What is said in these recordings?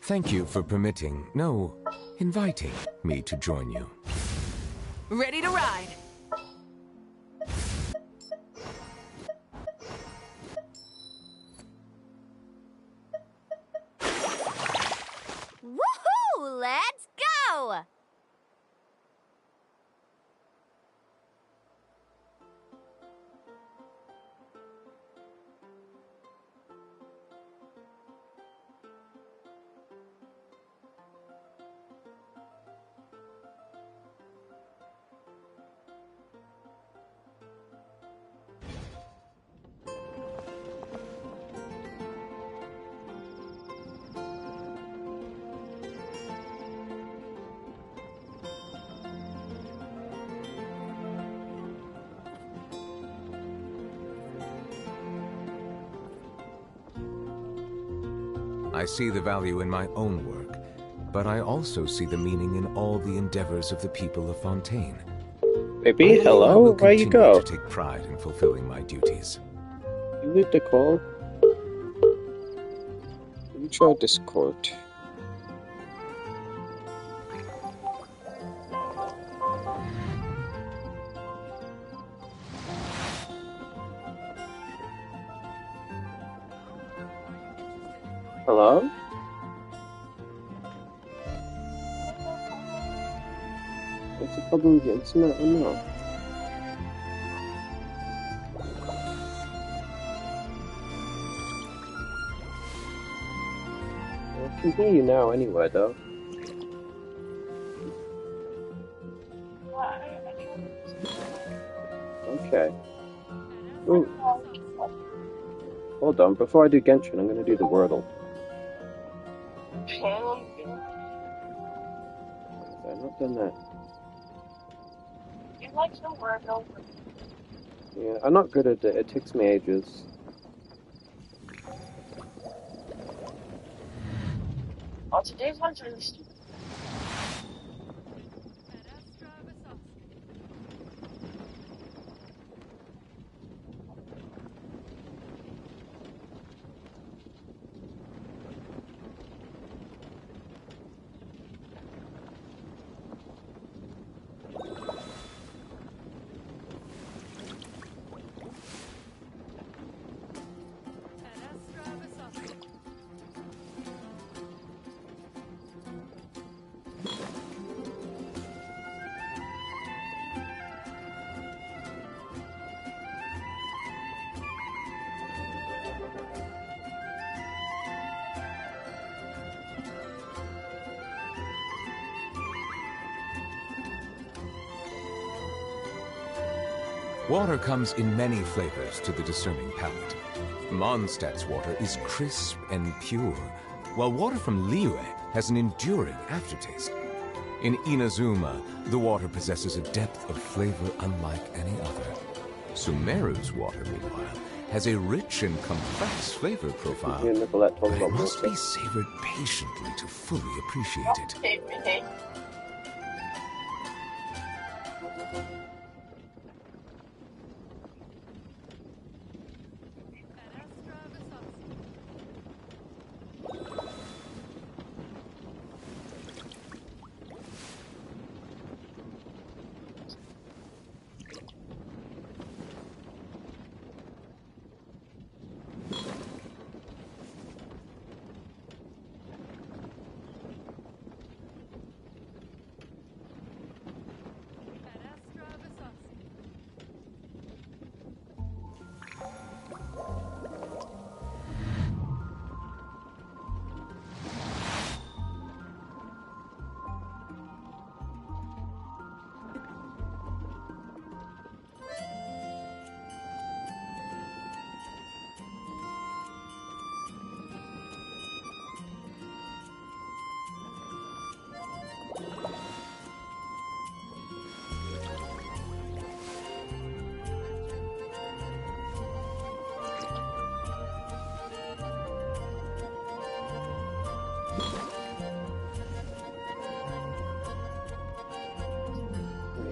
Thank you for permitting, no, inviting me to join you. Ready to ride. Woohoo! Let's go! I see the value in my own work, but I also see the meaning in all the endeavors of the people of Fontaine. Baby, I hello, will where you continue go? to take pride in fulfilling my duties. You need the call? Reach our Discord. Hello? What's the problem with the internet or not? I can hear you now anyway, though. Okay. Ooh. Hold on, before I do Genshin, I'm gonna do the Wordle. I've not done that. You like the Wordle? Yeah, I'm not good at it. It takes me ages. Oh, today's one's really stupid. Water comes in many flavors to the discerning palate. Mondstadt's water is crisp and pure, while water from Liyue has an enduring aftertaste. In Inazuma, the water possesses a depth of flavor unlike any other. Sumeru's water, meanwhile, has a rich and complex flavor profile, You and Nicolette talk but it about must water. be savored patiently to fully appreciate it. Okay.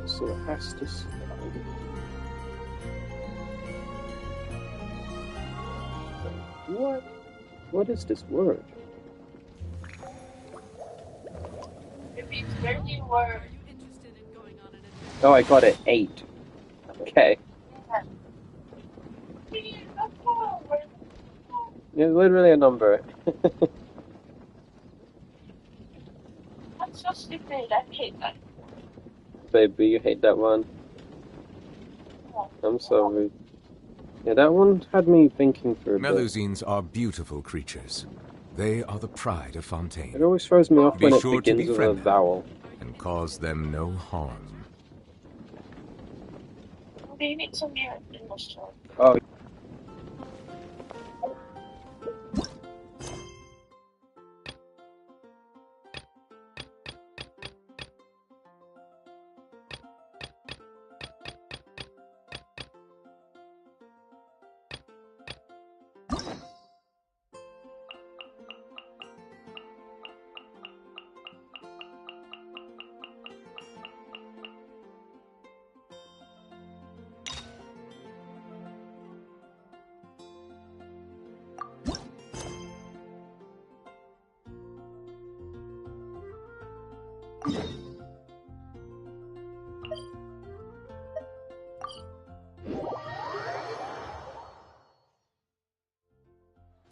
So it has to slide. What? What is this word? Where you were. Oh, I got it. 8. Okay. It's literally a number. That's so stupid. I hate that. Baby, you hate that one. I'm sorry. Yeah, that one had me thinking for a bit. Melusines are beautiful creatures. They are the pride of It Fontaine. always throws me off Be when it sure to begins with a befriend them. vowel. And cause them no harm. They need some here in the store. Oh,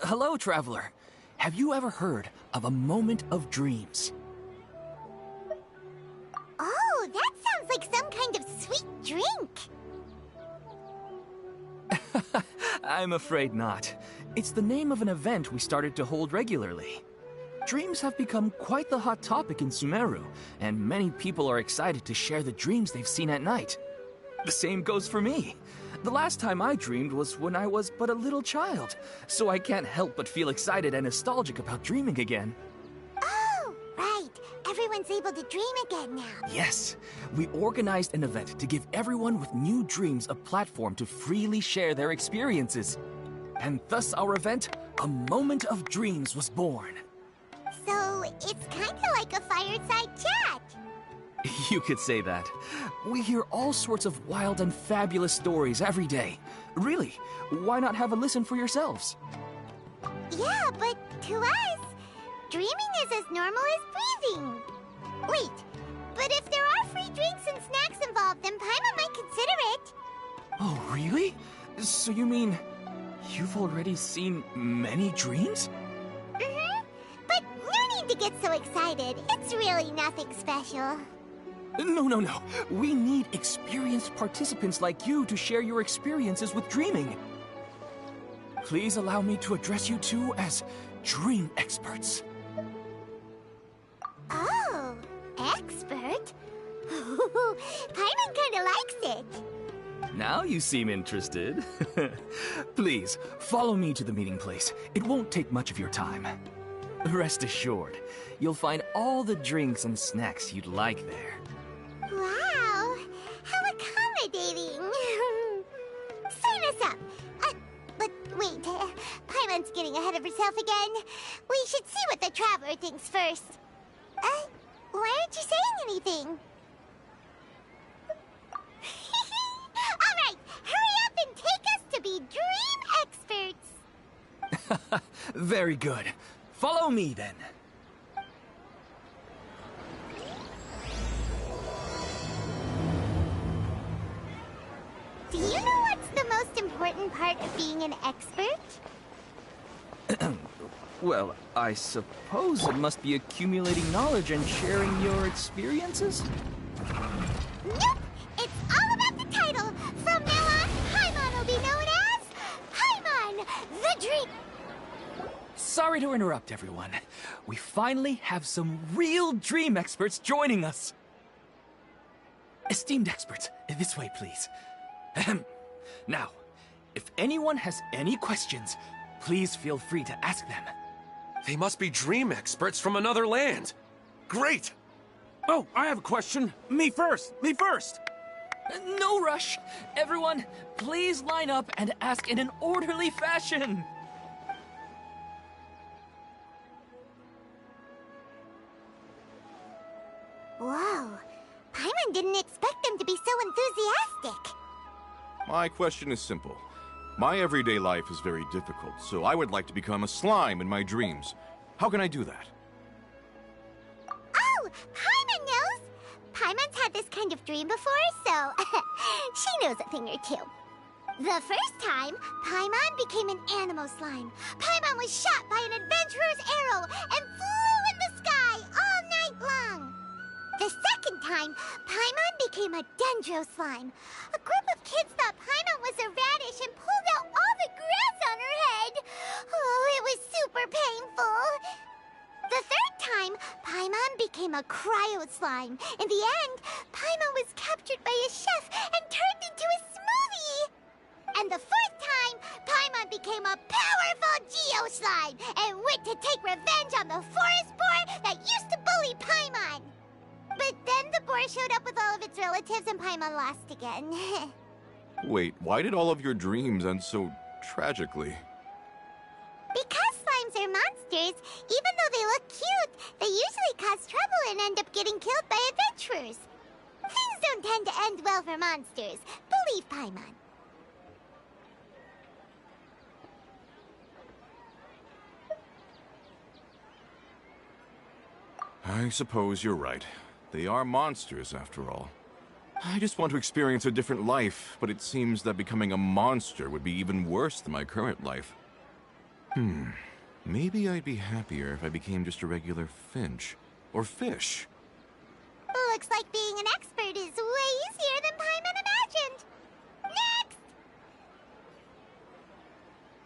Hello, traveler. Have you ever heard of a moment of dreams? Oh, that sounds like some kind of sweet drink. I'm afraid not. It's the name of an event we started to hold regularly. Dreams have become quite the hot topic in Sumeru, and many people are excited to share the dreams they've seen at night. The same goes for me. The last time I dreamed was when I was but a little child, so I can't help but feel excited and nostalgic about dreaming again. Oh, right. Everyone's able to dream again now. Yes, we organized an event to give everyone with new dreams a platform to freely share their experiences. And thus our event, A Moment of Dreams, was born. So, it's kind of like a fireside chat. You could say that. We hear all sorts of wild and fabulous stories every day. Really, why not have a listen for yourselves? Yeah, but to us, dreaming is as normal as breathing. Wait, but if there are free drinks and snacks involved, then Paimon might consider it. Oh, really? So you mean you've already seen many dreams? Mm-hmm. But no need to get so excited. It's really nothing special. No. We need experienced participants like you to share your experiences with dreaming. Please allow me to address you two as dream experts. Oh, expert? Paimon kinda likes it. Now you seem interested. Please, follow me to the meeting place. It won't take much of your time. Rest assured, you'll find all the drinks and snacks you'd like there. Wow, how accommodating. Sign us up. But wait, Paimon's getting ahead of herself again. We should see what the traveler thinks first. Why aren't you saying anything? All right, hurry up and take us to be dream experts. Very good. Follow me then. Do you know what's the most important part of being an expert? Well, I suppose it must be accumulating knowledge and sharing your experiences? Nope! It's all about the title! From now on, Paimon will be known as Paimon the Dream... Sorry to interrupt, everyone. We finally have some real dream experts joining us. Esteemed experts, this way, please. Ahem. Now, if anyone has any questions, please feel free to ask them. They must be dream experts from another land. Great! Oh, I have a question. Me first! No rush. Everyone, please line up and ask in an orderly fashion. Whoa. Paimon didn't expect them to be so enthusiastic. My question is simple. My everyday life is very difficult, so I would like to become a slime in my dreams. How can I do that? Oh, Paimon knows! Paimon's had this kind of dream before, so she knows a thing or two. The first time, Paimon became an animal slime. Paimon was shot by an adventurer's arrow and flew in the sky all night long. The second time, Paimon became a dendro slime. A group of kids thought Paimon was a radish and pulled out all the grass on her head. Oh, it was super painful. The third time, Paimon became a cryo slime. In the end, Paimon was captured by a chef and turned into a smoothie. And the fourth time, Paimon became a powerful Geo slime and went to take revenge on the forest boar that used to bully Paimon. But then the boar showed up with all of its relatives and Paimon lost again. Wait, why did all of your dreams end so tragically? Because slimes are monsters, even though they look cute, they usually cause trouble and end up getting killed by adventurers. Things don't tend to end well for monsters. Believe Paimon. I suppose you're right. They are monsters, after all. I just want to experience a different life, but it seems that becoming a monster would be even worse than my current life. Maybe I'd be happier if I became just a regular finch. Or fish. Looks like being an expert is way easier than Paimon imagined. Next!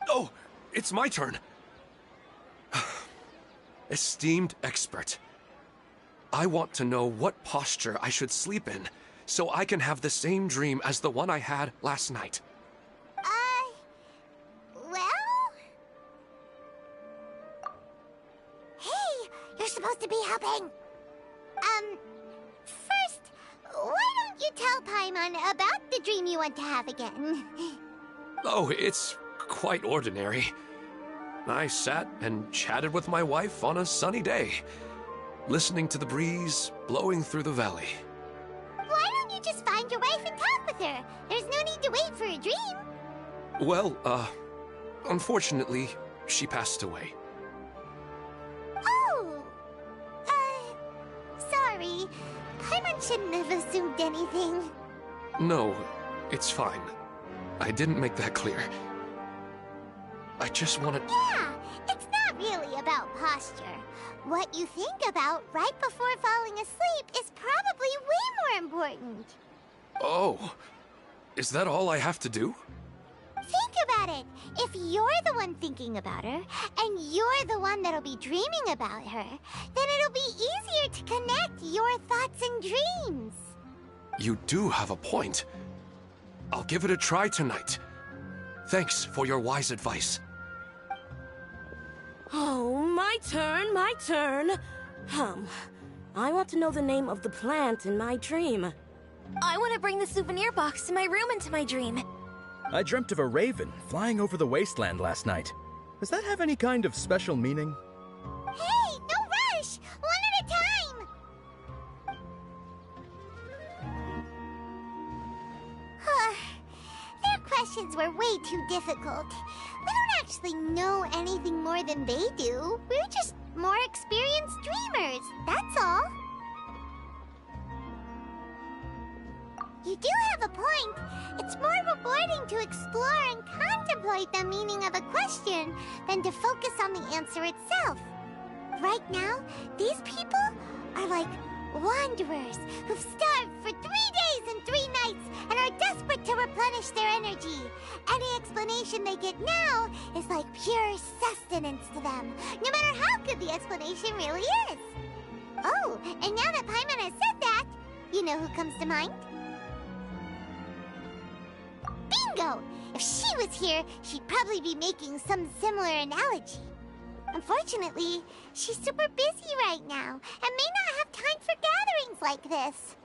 Oh, it's my turn. Esteemed expert, I want to know what posture I should sleep in so I can have the same dream as the one I had last night. Well? Hey, you're supposed to be helping. First, why don't you tell Paimon about the dream you want to have again? Oh, it's quite ordinary. I sat and chatted with my wife on a sunny day, listening to the breeze blowing through the valley. Why don't you just find your wife and talk with her? There's no need to wait for a dream. Well, unfortunately, she passed away. Oh! Sorry. Paimon shouldn't have assumed anything. No, it's fine. I didn't make that clear. I just wanted... Yeah, it's not really about posture. What you think about right before falling asleep is probably way more important. Oh, is that all I have to do? Think about it. If you're the one thinking about her, and you're the one that'll be dreaming about her, then it'll be easier to connect your thoughts and dreams. You do have a point. I'll give it a try tonight. Thanks for your wise advice. Oh, my turn, my turn. I want to know the name of the plant in my dream. I want to bring the souvenir box to my room into my dream. I dreamt of a raven flying over the wasteland last night. Does that have any kind of special meaning? Hey, no rush! One at a time! Their questions were way too difficult. We don't actually know anything more than they do. We're just more experienced dreamers, that's all. You do have a point. It's more rewarding to explore and contemplate the meaning of a question than to focus on the answer itself. Right now, these people are like wanderers who've starved for 3 days and 3 nights and are desperate to replenish their energy. Any explanation they get now is like pure sustenance to them, no matter how good the explanation really is. Oh, and now that Paimon has said that, you know who comes to mind? Bingo! If she was here, she'd probably be making some similar analogy. Unfortunately, she's super busy right now and may not have time for gatherings like this.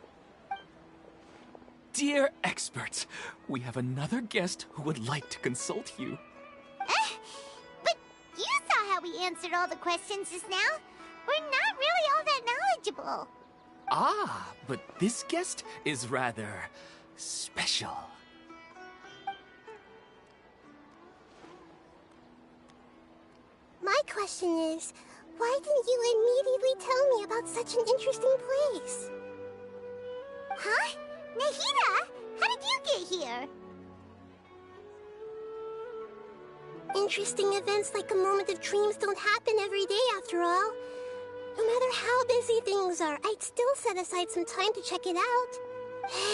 Dear experts, we have another guest who would like to consult you. But you saw how we answered all the questions just now. We're not really all that knowledgeable. Ah, but this guest is rather special. My question is, why didn't you immediately tell me about such an interesting place? Huh? Nahida? How did you get here? Interesting events like a moment of dreams don't happen every day after all. No matter how busy things are, I'd still set aside some time to check it out.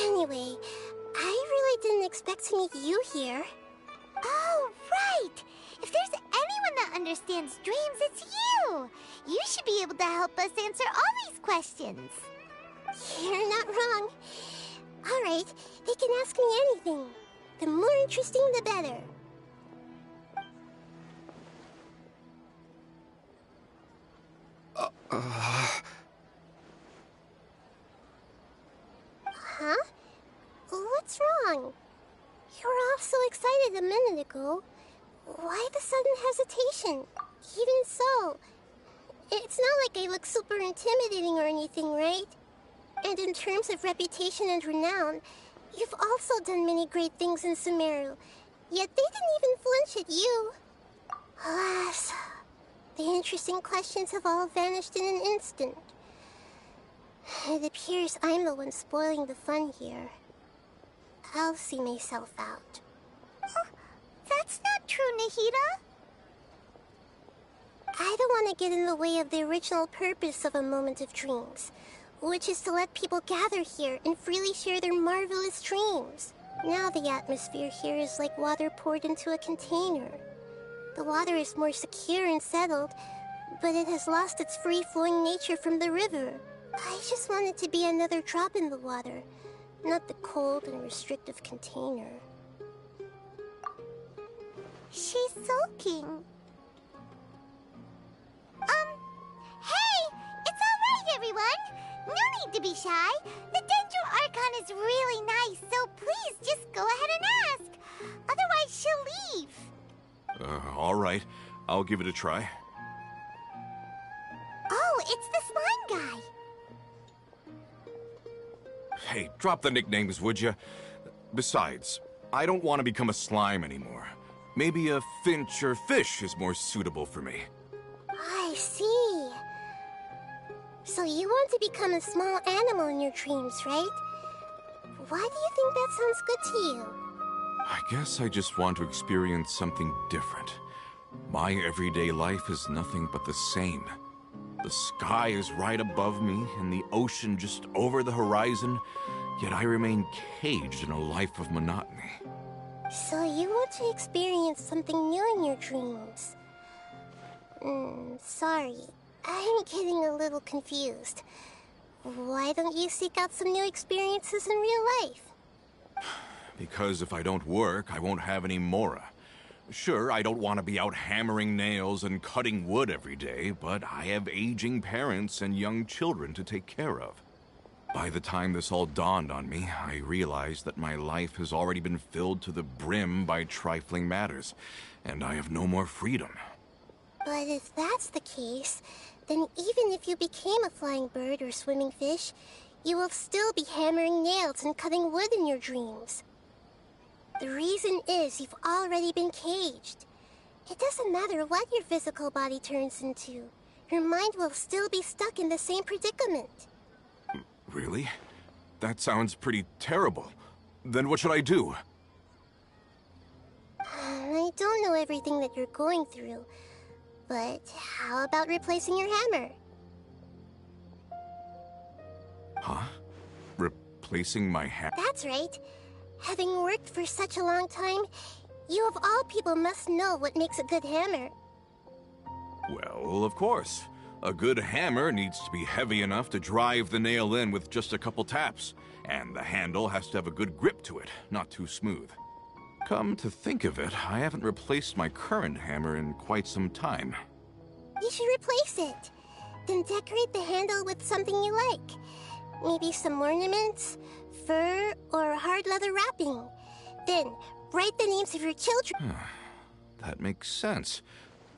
Anyway, I really didn't expect to meet you here. Oh, right! If there's anyone that understands dreams, it's you! You should be able to help us answer all these questions. You're not wrong. Alright, they can ask me anything. The more interesting, the better. Huh? What's wrong? You were all so excited a minute ago. Why the sudden hesitation? Even so, it's not like I look super intimidating or anything, right? And in terms of reputation and renown, you've also done many great things in Sumeru, yet they didn't even flinch at you. Alas, the interesting questions have all vanished in an instant. It appears I'm the one spoiling the fun here. I'll see myself out. That's not true, Nahida. I don't want to get in the way of the original purpose of A Moment of Dreams, which is to let people gather here and freely share their marvelous dreams. Now the atmosphere here is like water poured into a container. The water is more secure and settled, but it has lost its free-flowing nature from the river. I just want it to be another drop in the water, not the cold and restrictive container. She's sulking. Hey! It's alright, everyone! No need to be shy. The Dendro Archon is really nice, so please just go ahead and ask. Otherwise, she'll leave. All right. I'll give it a try. Oh, it's the slime guy. Hey, drop the nicknames, would you? Besides, I don't want to become a slime anymore. Maybe a finch or fish is more suitable for me. I see. So you want to become a small animal in your dreams, right? Why do you think that sounds good to you? I guess I just want to experience something different. My everyday life is nothing but the same. The sky is right above me and the ocean just over the horizon, yet I remain caged in a life of monotony. So you want to experience something new in your dreams? Sorry. I'm getting a little confused. Why don't you seek out some new experiences in real life? Because if I don't work, I won't have any Mora. Sure, I don't want to be out hammering nails and cutting wood every day, but I have aging parents and young children to take care of. By the time this all dawned on me, I realized that my life has already been filled to the brim by trifling matters, and I have no more freedom. But if that's the case, then even if you became a flying bird or swimming fish, you will still be hammering nails and cutting wood in your dreams. The reason is you've already been caged. It doesn't matter what your physical body turns into. Your mind will still be stuck in the same predicament. Really? That sounds pretty terrible. Then what should I do? I don't know everything that you're going through, but how about replacing your hammer? Huh? Replacing my hammer? That's right. Having worked for such a long time, you of all people must know what makes a good hammer. Well, of course. A good hammer needs to be heavy enough to drive the nail in with just a couple taps, and the handle has to have a good grip to it, not too smooth. Come to think of it, I haven't replaced my current hammer in quite some time. You should replace it. Then decorate the handle with something you like. Maybe some ornaments, fur, or hard leather wrapping. Then, write the names of your children. That makes sense.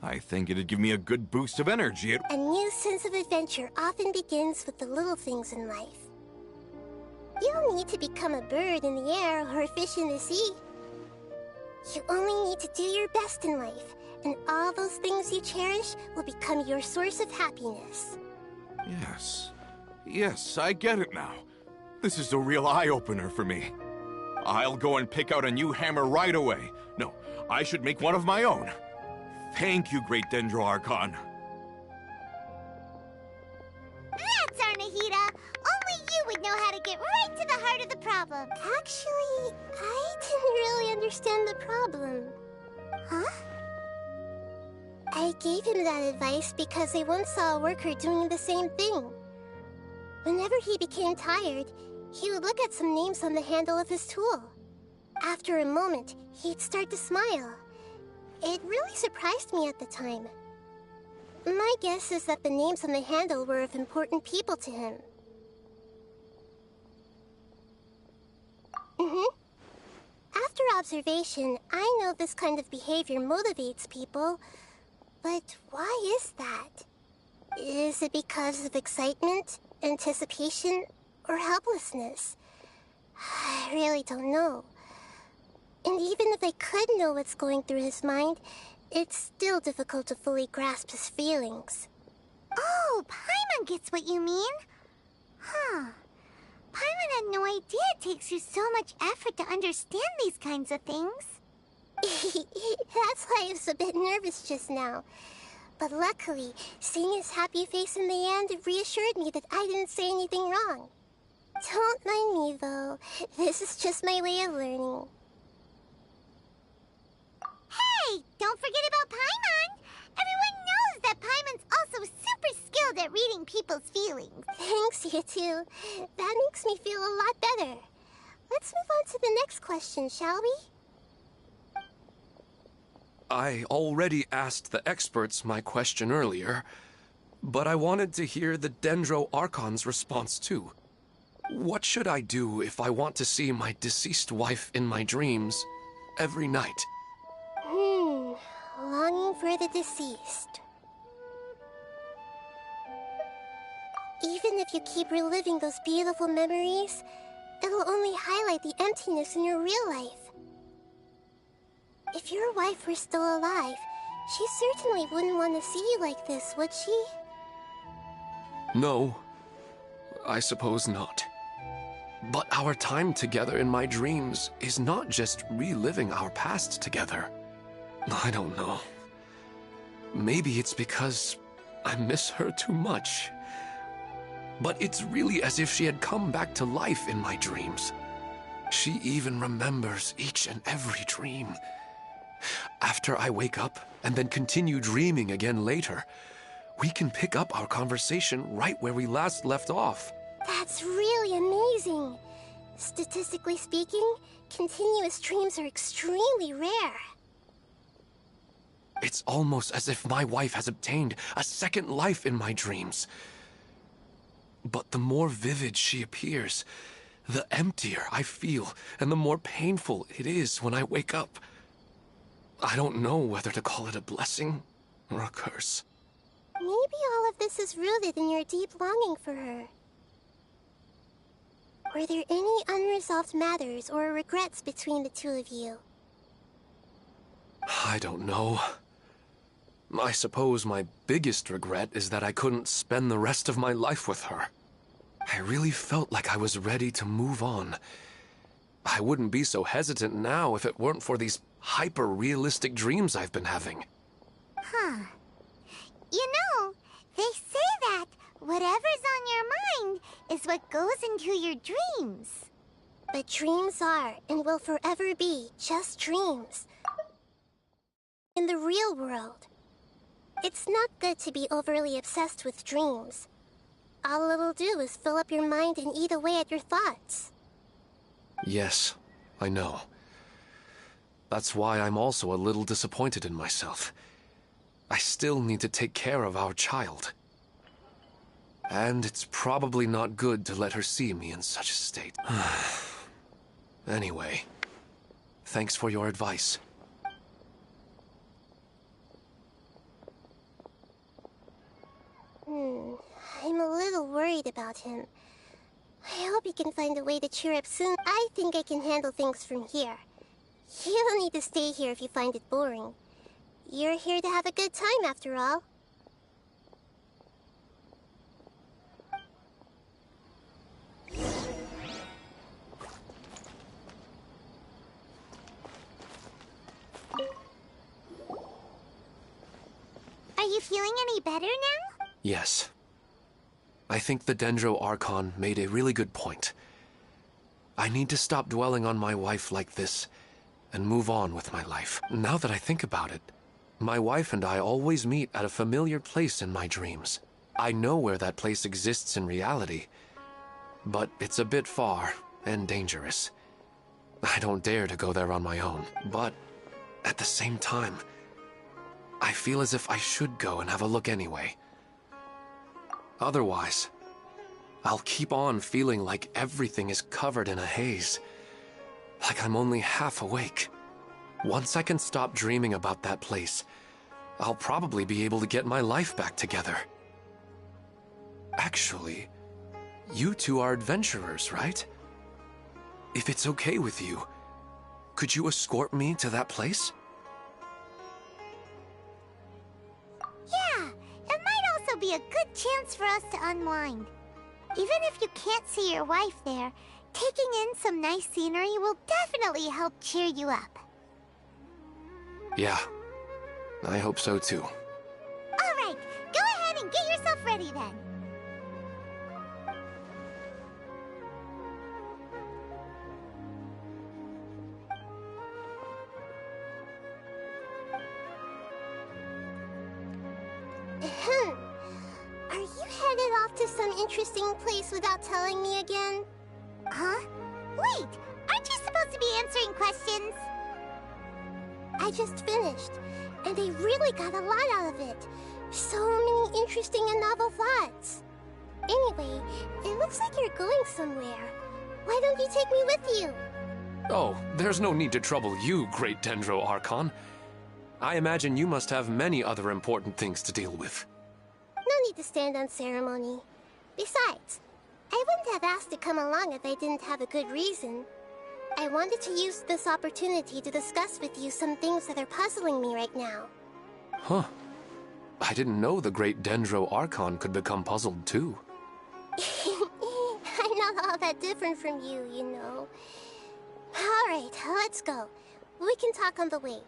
I think it'd give me a good boost of energy. A new sense of adventure often begins with the little things in life. You don't need to become a bird in the air or a fish in the sea. You only need to do your best in life, and all those things you cherish will become your source of happiness. Yes, I get it now. This is a real eye-opener for me. I'll go and pick out a new hammer right away. No, I should make one of my own. Thank you, Great Dendro Archon. That's Arnahita! Only you would know how to get right to the heart of the problem. Actually, I didn't really understand the problem. Huh? I gave him that advice because I once saw a worker doing the same thing. Whenever he became tired, he would look at some names on the handle of his tool. After a moment, he'd start to smile. It really surprised me at the time. My guess is that the names on the handle were of important people to him. After observation, I know this kind of behavior motivates people. But why is that? Is it because of excitement, anticipation, or helplessness? I really don't know. And even if I could know what's going through his mind, it's still difficult to fully grasp his feelings. Oh, Paimon gets what you mean. Huh. Paimon had no idea it takes you so much effort to understand these kinds of things. That's why I was a bit nervous just now. But luckily, seeing his happy face in the end reassured me that I didn't say anything wrong. Don't mind me, though. This is just my way of learning. Hey! Don't forget about Paimon! Everyone knows that Paimon's also super skilled at reading people's feelings. Thanks, you two. That makes me feel a lot better. Let's move on to the next question, shall we? I already asked the experts my question earlier, but I wanted to hear the Dendro Archon's response too. What should I do if I want to see my deceased wife in my dreams every night? Longing for the deceased. Even if you keep reliving those beautiful memories, it'll only highlight the emptiness in your real life. If your wife were still alive, she certainly wouldn't want to see you like this, would she? No, I suppose not. But our time together in my dreams is not just reliving our past together. I don't know. Maybe it's because I miss her too much. But it's really as if she had come back to life in my dreams. She even remembers each and every dream. After I wake up and then continue dreaming again later, we can pick up our conversation right where we last left off. That's really amazing. Statistically speaking, continuous dreams are extremely rare. It's almost as if my wife has obtained a second life in my dreams. But the more vivid she appears, the emptier I feel, and the more painful it is when I wake up. I don't know whether to call it a blessing or a curse. Maybe all of this is rooted in your deep longing for her. Were there any unresolved matters or regrets between the two of you? I don't know. I suppose my biggest regret is that I couldn't spend the rest of my life with her. I really felt like I was ready to move on. I wouldn't be so hesitant now if it weren't for these hyper-realistic dreams I've been having. Huh. You know, they say that whatever's on your mind is what goes into your dreams. But dreams are and will forever be just dreams. In the real world, it's not good to be overly obsessed with dreams. All it'll do is fill up your mind and eat away at your thoughts. Yes, I know. That's why I'm also a little disappointed in myself. I still need to take care of our child. And it's probably not good to let her see me in such a state. Anyway, thanks for your advice. I'm a little worried about him. I hope he can find a way to cheer up soon. I think I can handle things from here. You don't need to stay here if you find it boring. You're here to have a good time, after all. feeling any better now? Yes. I think the Dendro Archon made a really good point. I need to stop dwelling on my wife like this and move on with my life. Now that I think about it, my wife and I always meet at a familiar place in my dreams. I know where that place exists in reality, but it's a bit far and dangerous. I don't dare to go there on my own, but at the same time, I feel as if I should go and have a look anyway. Otherwise, I'll keep on feeling like everything is covered in a haze, like I'm only half awake. Once I can stop dreaming about that place, I'll probably be able to get my life back together. Actually, you two are adventurers, right? If it's okay with you, could you escort me to that place? Yeah, it might also be a good chance for us to unwind. Even if you can't see your wife there, taking in some nice scenery will definitely help cheer you up. Yeah, I hope so too. Alright, go ahead and get yourself ready then. Are you headed off to some interesting place without telling me again? Huh? Wait, aren't you supposed to be answering questions? I just finished, and I really got a lot out of it. So many interesting and novel thoughts. Anyway, it looks like you're going somewhere. Why don't you take me with you? Oh, there's no need to trouble you, great Dendro Archon. I imagine you must have many other important things to deal with. No need to stand on ceremony. Besides, I wouldn't have asked to come along if I didn't have a good reason. I wanted to use this opportunity to discuss with you some things that are puzzling me right now. Huh. I didn't know the great Dendro Archon could become puzzled too. I'm not all that different from you, you know. Alright, let's go. We can talk on the way.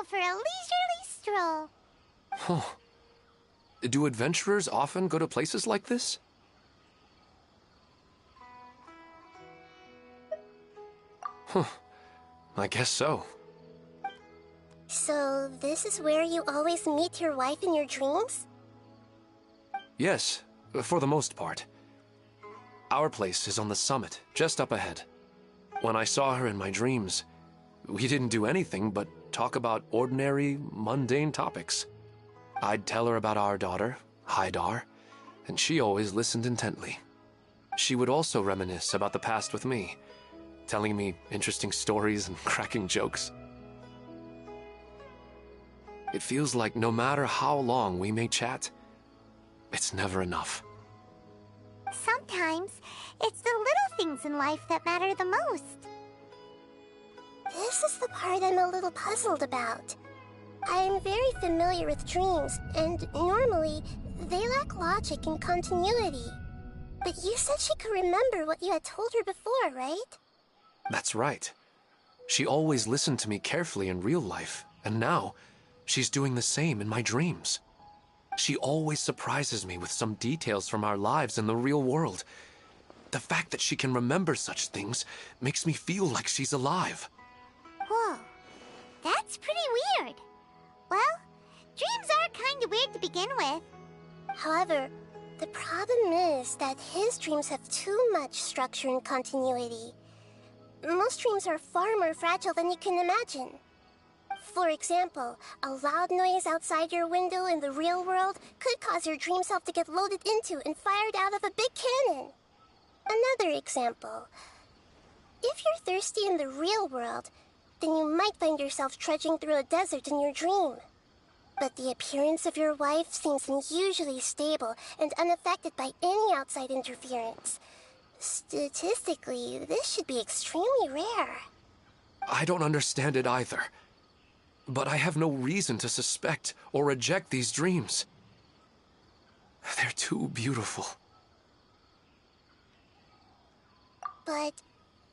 For a leisurely stroll. Huh. Do adventurers often go to places like this? Huh. I guess so. So, this is where you always meet your wife in your dreams? Yes, for the most part. Our place is on the summit, just up ahead. When I saw her in my dreams, we didn't do anything but talk about ordinary, mundane topics. I'd tell her about our daughter, Haidar, and she always listened intently. She would also reminisce about the past with me, telling me interesting stories and cracking jokes. It feels like no matter how long we may chat, it's never enough. Sometimes, it's the little things in life that matter the most. This is the part I'm a little puzzled about. I am very familiar with dreams, and normally, they lack logic and continuity. But you said she could remember what you had told her before, right? That's right. She always listened to me carefully in real life, and now, she's doing the same in my dreams. She always surprises me with some details from our lives in the real world. The fact that she can remember such things makes me feel like she's alive. Whoa, that's pretty weird. Well, dreams are kinda weird to begin with. However, the problem is that his dreams have too much structure and continuity. Most dreams are far more fragile than you can imagine. For example, a loud noise outside your window in the real world could cause your dream self to get loaded into and fired out of a big cannon. Another example. If you're thirsty in the real world, then you might find yourself trudging through a desert in your dream. But the appearance of your wife seems unusually stable and unaffected by any outside interference. Statistically, this should be extremely rare. I don't understand it either. But I have no reason to suspect or reject these dreams. They're too beautiful. But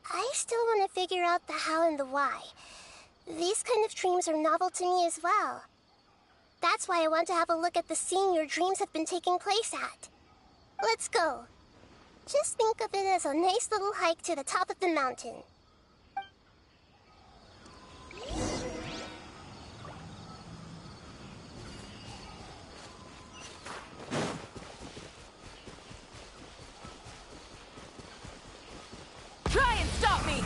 I still want to figure out the how and the why. These kind of dreams are novel to me as well. That's why I want to have a look at the scene your dreams have been taking place at. Let's go. Just think of it as a nice little hike to the top of the mountain. Try and stop me!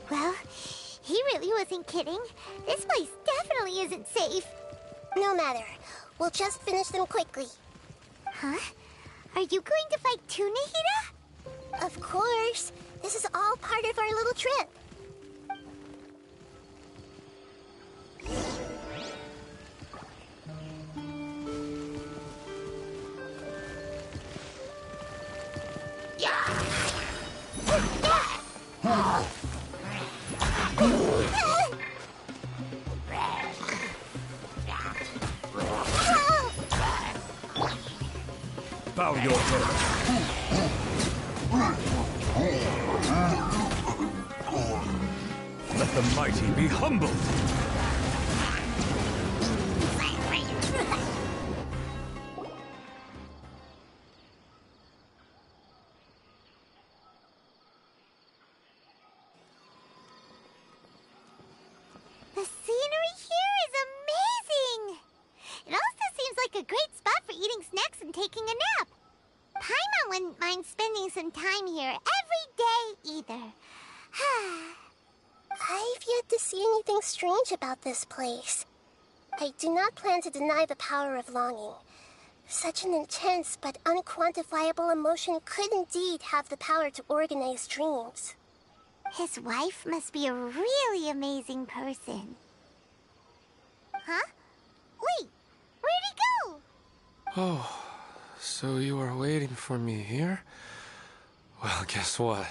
Well, he really wasn't kidding. This place definitely isn't safe. No matter. We'll just finish them quickly. Huh? Are you going to fight too, Nahida? Of course. This is all part of our little trip. Bow your head. Let the mighty be humbled. The scenery here is amazing! It also seems like a great spot for eating snacks and taking a nap. Paimon wouldn't mind spending some time here every day either. I've yet to see anything strange about this place. I do not plan to deny the power of longing. Such an intense but unquantifiable emotion could indeed have the power to organize dreams. His wife must be a really amazing person. Huh? Wait, where'd he go? Oh, so you are waiting for me here? Well, guess what?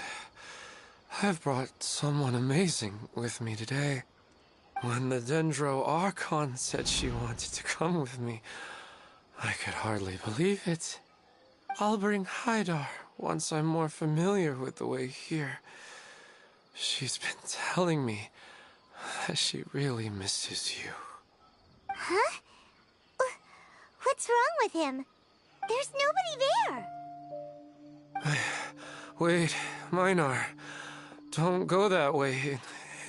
I've brought someone amazing with me today. When the Dendro Archon said she wanted to come with me, I could hardly believe it. I'll bring Haidar once I'm more familiar with the way here. She's been telling me that she really misses you. Huh? What's wrong with him? There's nobody there. Wait, Minar. Don't go that way.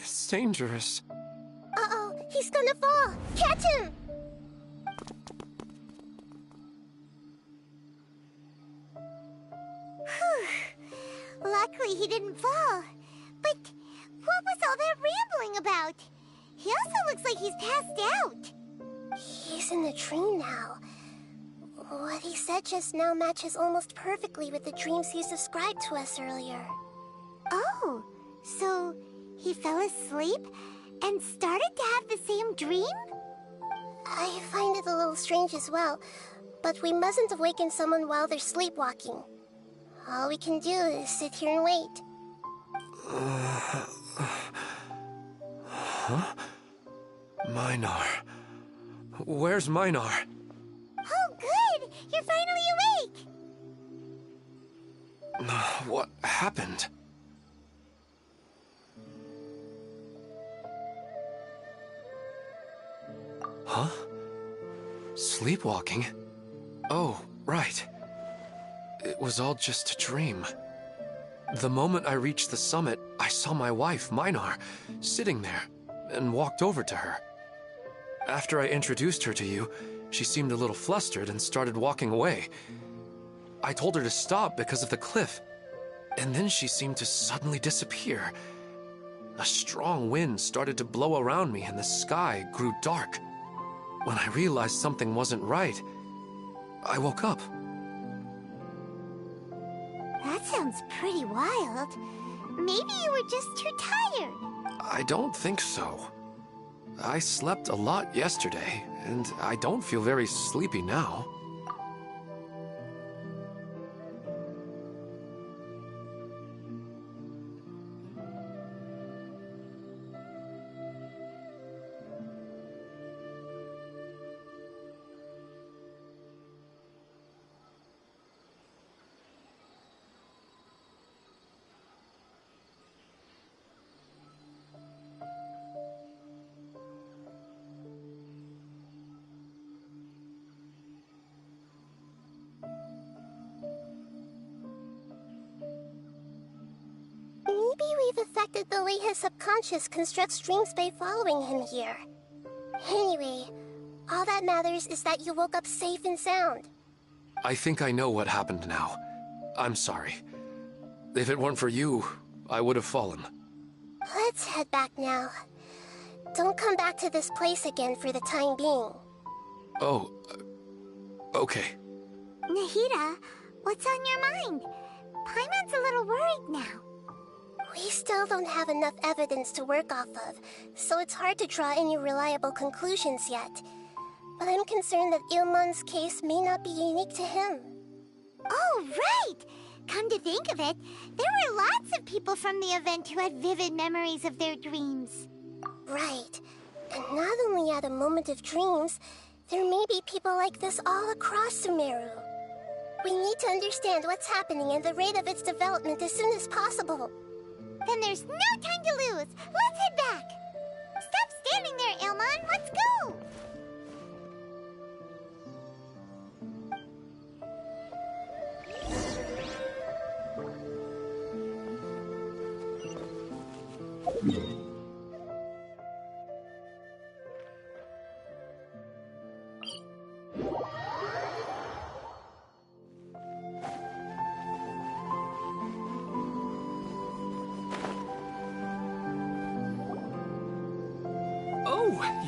It's dangerous. Uh-oh, he's gonna fall! Catch him! Whew. Luckily he didn't fall. But what was all that rambling about? He also looks like he's passed out. He's in the dream now. What he said just now matches almost perfectly with the dreams he's described to us earlier. Oh, so he fell asleep and started to have the same dream? I find it a little strange as well, but we mustn't awaken someone while they're sleepwalking. All we can do is sit here and wait. Huh? Minar. Where's Minar? Oh, good! You're finally awake! What happened? Huh? Sleepwalking? Oh, right. It was all just a dream. The moment I reached the summit, I saw my wife, Minar, sitting there, and walked over to her. After I introduced her to you, she seemed a little flustered and started walking away. I told her to stop because of the cliff, and then she seemed to suddenly disappear. A strong wind started to blow around me and the sky grew dark. When I realized something wasn't right, I woke up. That sounds pretty wild. Maybe you were just too tired. I don't think so. I slept a lot yesterday, and I don't feel very sleepy now. Maybe we've affected the way his subconscious constructs dreams by following him here. Anyway, all that matters is that you woke up safe and sound. I think I know what happened now. I'm sorry. If it weren't for you, I would have fallen. Let's head back now. Don't come back to this place again for the time being. Oh, okay. Nahida, what's on your mind? Paimon's a little worried now. We still don't have enough evidence to work off of, so it's hard to draw any reliable conclusions yet. But I'm concerned that Ilmon's case may not be unique to him. Oh, right! Come to think of it, there were lots of people from the event who had vivid memories of their dreams. Right. And not only at a moment of dreams, there may be people like this all across Sumeru. We need to understand what's happening and the rate of its development as soon as possible. Then there's no time to lose. Let's head back. Stop standing there, Ilmon. Let's go.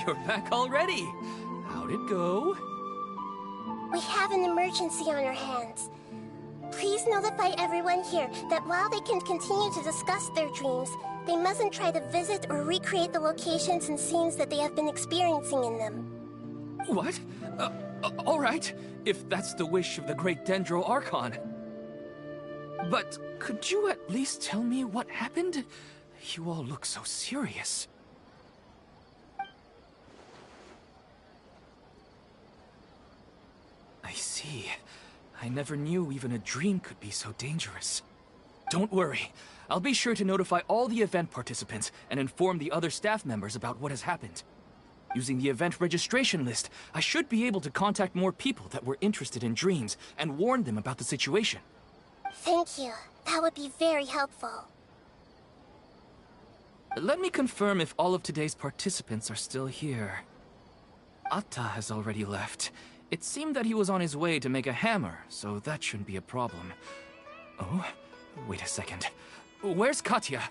You're back already. How'd it go? We have an emergency on our hands. Please notify everyone here that while they can continue to discuss their dreams, they mustn't try to visit or recreate the locations and scenes that they have been experiencing in them. What? All right, if that's the wish of the great Dendro Archon. But could you at least tell me what happened? You all look so serious. I see. I never knew even a dream could be so dangerous. Don't worry. I'll be sure to notify all the event participants and inform the other staff members about what has happened. Using the event registration list, I should be able to contact more people that were interested in dreams and warn them about the situation. Thank you. That would be very helpful. Let me confirm if all of today's participants are still here. Atta has already left. It seemed that he was on his way to make a hammer, so that shouldn't be a problem. Oh, wait a second. Where's Katya?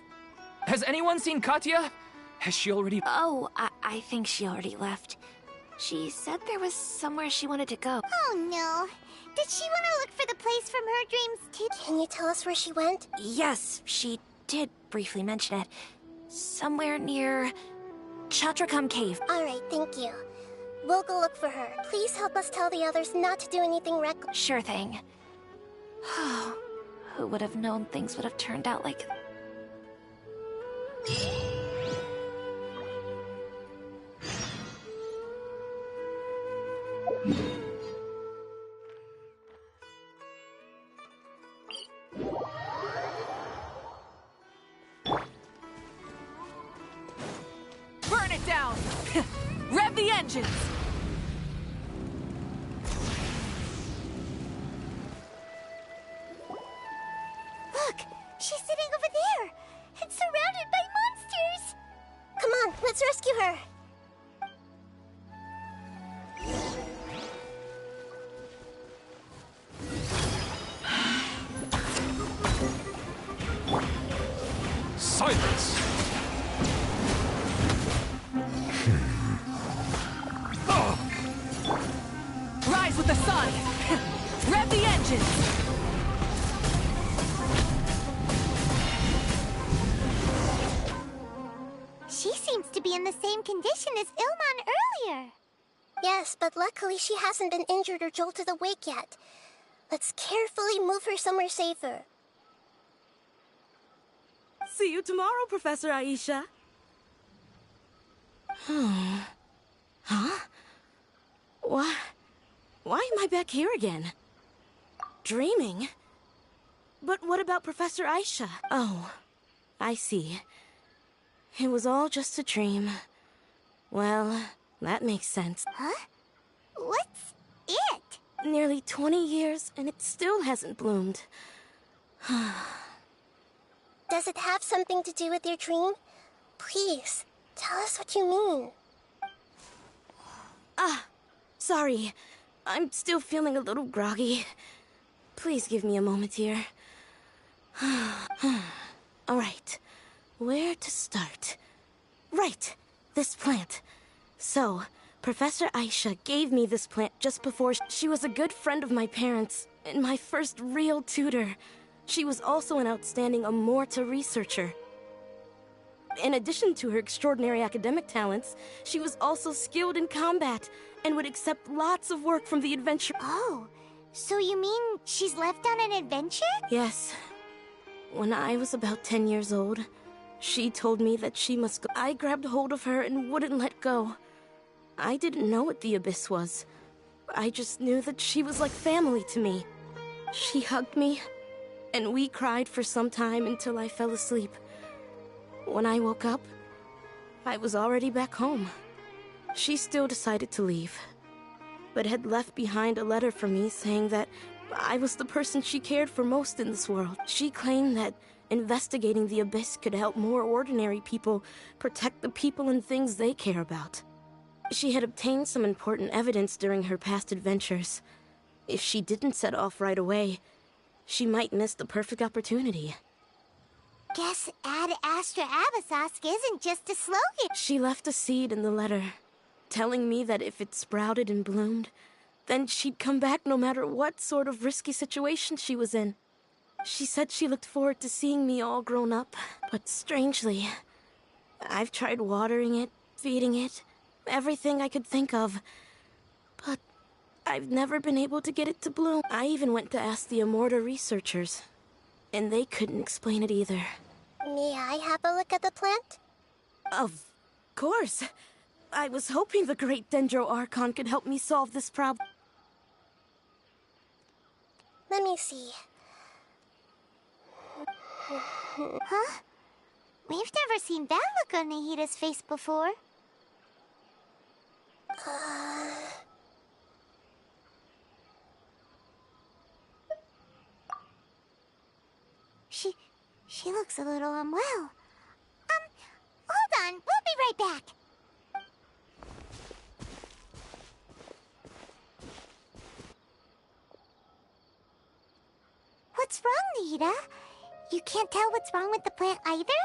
Has anyone seen Katya? Has she already... Oh, I think she already left. She said there was somewhere she wanted to go. Oh no. Did she want to look for the place from her dreams too? Can you tell us where she went? Yes, she did briefly mention it. Somewhere near Chatrakam Cave. Alright, thank you. We'll go look for her. Please help us tell the others not to do anything reckless. Sure thing. Who would have known things would have turned out like... Rev the engines! Look! She's sitting over there! And surrounded by monsters! Come on, let's rescue her! Silence! Rise with the sun! Rev the engines! She seems to be in the same condition as Ilman earlier. Yes, but luckily she hasn't been injured or jolted awake yet. Let's carefully move her somewhere safer. See you tomorrow, Professor Aisha. Huh? Why am I back here again? Dreaming? But what about Professor Aisha? Oh, I see. It was all just a dream. Well, that makes sense. Huh? What's it? Nearly 20 years, and it still hasn't bloomed. Does it have something to do with your dream? Please, tell us what you mean. Sorry. I'm still feeling a little groggy. Please give me a moment here. Alright. Where to start? Right! This plant. So, Professor Aisha gave me this plant just before she was a good friend of my parents and my first real tutor. She was also an outstanding Amorta researcher. In addition to her extraordinary academic talents, she was also skilled in combat and would accept lots of work from the adventure. Oh, so you mean she's left on an adventure? Yes. When I was about 10 years old, she told me that she must go. I grabbed hold of her and wouldn't let go. I didn't know what the Abyss was. I just knew that she was like family to me. She hugged me, and we cried for some time until I fell asleep. When I woke up, I was already back home. She still decided to leave, but had left behind a letter for me saying that I was the person she cared for most in this world. She claimed that investigating the Abyss could help more ordinary people protect the people and things they care about. She had obtained some important evidence during her past adventures. If she didn't set off right away, she might miss the perfect opportunity. Guess Ad Astra Abyssosque isn't just a slogan. She left a seed in the letter, telling me that if it sprouted and bloomed, then she'd come back no matter what sort of risky situation she was in. She said she looked forward to seeing me all grown up, but strangely, I've tried watering it, feeding it, everything I could think of, but I've never been able to get it to bloom. I even went to ask the Amorta researchers, and they couldn't explain it either. May I have a look at the plant? Of course. I was hoping the great Dendro Archon could help me solve this problem. Let me see. Huh? We've never seen that look on Nahida's face before. She looks a little unwell. Hold on, we'll be right back. What's wrong, Nahida? You can't tell what's wrong with the plant either?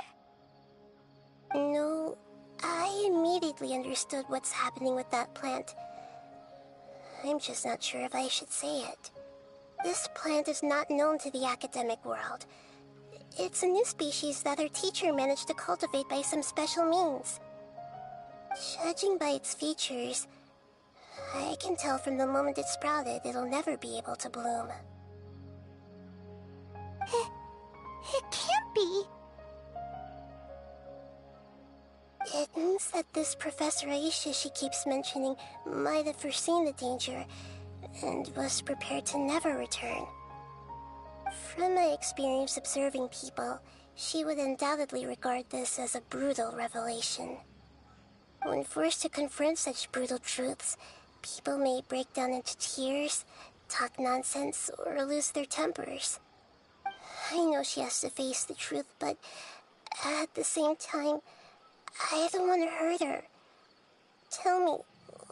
No, I immediately understood what's happening with that plant. I'm just not sure if I should say it. This plant is not known to the academic world. It's a new species that our teacher managed to cultivate by some special means. Judging by its features, I can tell from the moment it sprouted it'll never be able to bloom. It can't be. It means that this Professor Aisha she keeps mentioning might have foreseen the danger and was prepared to never return. From my experience observing people, she would undoubtedly regard this as a brutal revelation. When forced to confront such brutal truths, people may break down into tears, talk nonsense, or lose their tempers. I know she has to face the truth, but at the same time, I don't want to hurt her. Tell me,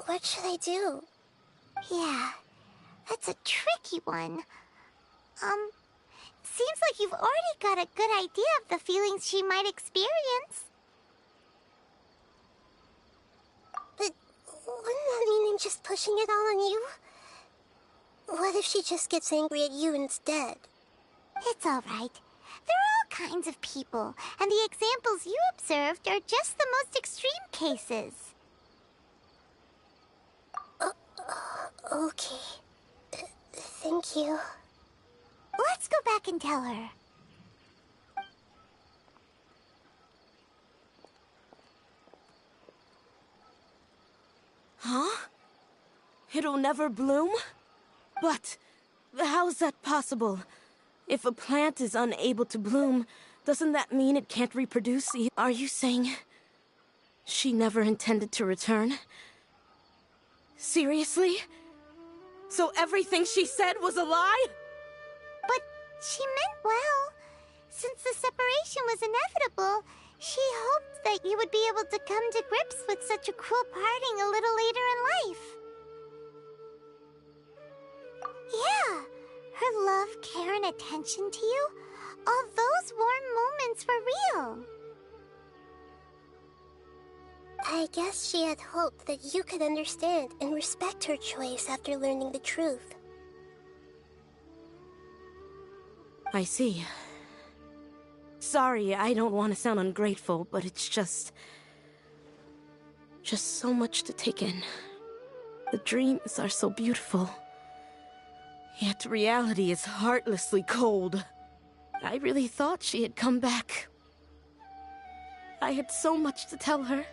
what should I do? Yeah, that's a tricky one. Seems like you've already got a good idea of the feelings she might experience. But wouldn't that mean I'm just pushing it all on you? What if she just gets angry at you instead? It's all right. There are all kinds of people, and the examples you observed are just the most extreme cases. Okay. Thank you. Let's go back and tell her. Huh? It'll never bloom? But how's that possible? If a plant is unable to bloom, doesn't that mean it can't reproduce? Are you saying she never intended to return? Seriously? So everything she said was a lie? But she meant well. Since the separation was inevitable, she hoped that you would be able to come to grips with such a cruel parting a little later in life. Yeah, her love, care, and attention to you, all those warm moments were real. I guess she had hoped that you could understand and respect her choice after learning the truth. I see. Sorry, I don't want to sound ungrateful, but it's just so much to take in. The dreams are so beautiful. Yet reality is heartlessly cold. I really thought she had come back. I had so much to tell her.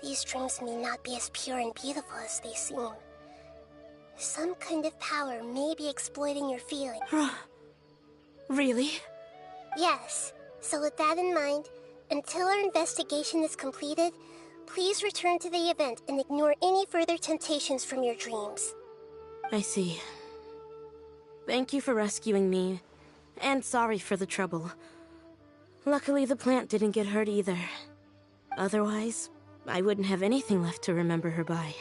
These dreams may not be as pure and beautiful as they seem. Some kind of power may be exploiting your feelings. Really? Yes. So with that in mind, until our investigation is completed, please return to the event and ignore any further temptations from your dreams. I see. Thank you for rescuing me, and sorry for the trouble. Luckily, the plant didn't get hurt either. Otherwise, I wouldn't have anything left to remember her by.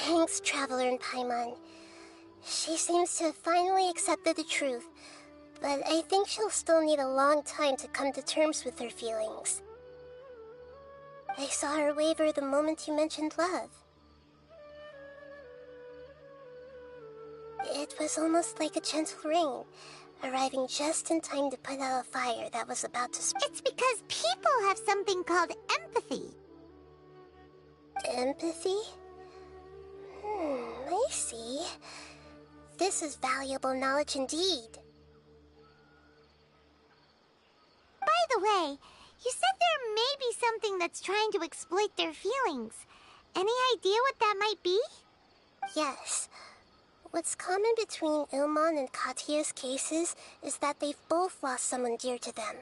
Thanks, Traveler and Paimon. She seems to have finally accepted the truth, but I think she'll still need a long time to come to terms with her feelings. I saw her waver the moment you mentioned love. It was almost like a gentle rain, arriving just in time to put out a fire that was about to spread. It's because people have something called empathy. Empathy? I see. This is valuable knowledge indeed. By the way, you said there may be something that's trying to exploit their feelings. Any idea what that might be? Yes. What's common between Ilmon and Katya's cases is that they've both lost someone dear to them.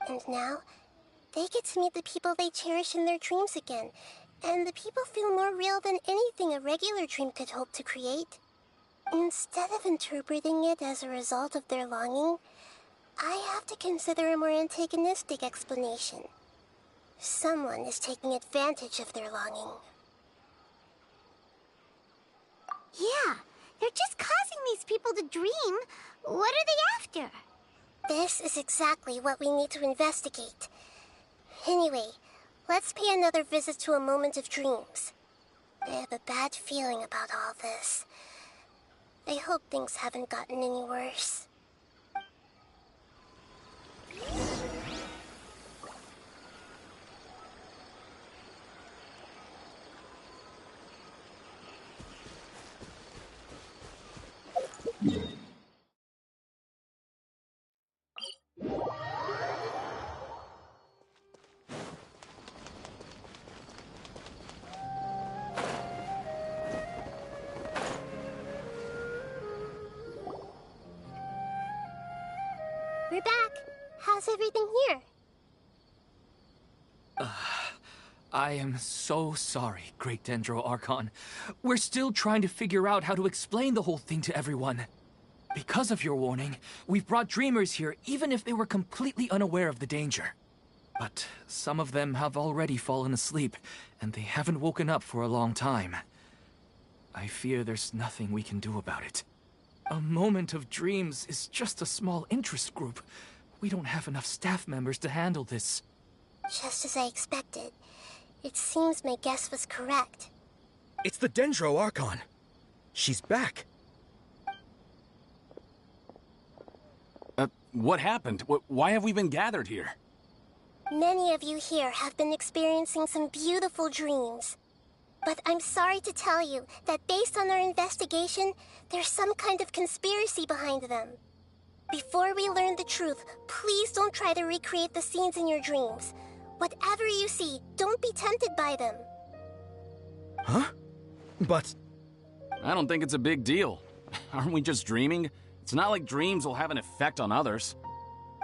And now, they get to meet the people they cherish in their dreams again, and the people feel more real than anything a regular dream could hope to create. Instead of interpreting it as a result of their longing, I have to consider a more antagonistic explanation. Someone is taking advantage of their longing. Yeah, they're just causing these people to dream. What are they after? This is exactly what we need to investigate. Anyway, let's pay another visit to a moment of dreams. I have a bad feeling about all this. I hope things haven't gotten any worse. We're back. How's everything here? I am so sorry, Great Dendro Archon. We're still trying to figure out how to explain the whole thing to everyone. Because of your warning, we've brought dreamers here even if they were completely unaware of the danger. But some of them have already fallen asleep, and they haven't woken up for a long time. I fear there's nothing we can do about it. A moment of dreams is just a small interest group. We don't have enough staff members to handle this. Just as I expected. It seems my guess was correct. It's the Dendro Archon. She's back. What happened? Why have we been gathered here? Many of you here have been experiencing some beautiful dreams. But I'm sorry to tell you that based on our investigation, there's some kind of conspiracy behind them. Before we learn the truth, please don't try to recreate the scenes in your dreams. Whatever you see, don't be tempted by them. Huh? But... I don't think it's a big deal. Aren't we just dreaming? It's not like dreams will have an effect on others.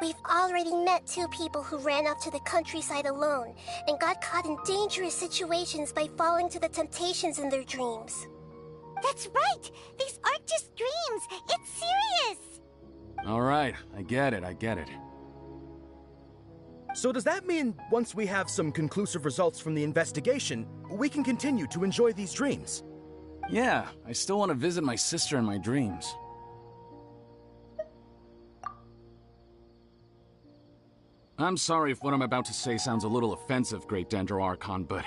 We've already met 2 people who ran off to the countryside alone and got caught in dangerous situations by falling to the temptations in their dreams. That's right! These aren't just dreams! It's serious! Alright, I get it. So does that mean once we have some conclusive results from the investigation, we can continue to enjoy these dreams? Yeah, I still want to visit my sister in my dreams. I'm sorry if what I'm about to say sounds a little offensive, Great Dendro Archon, but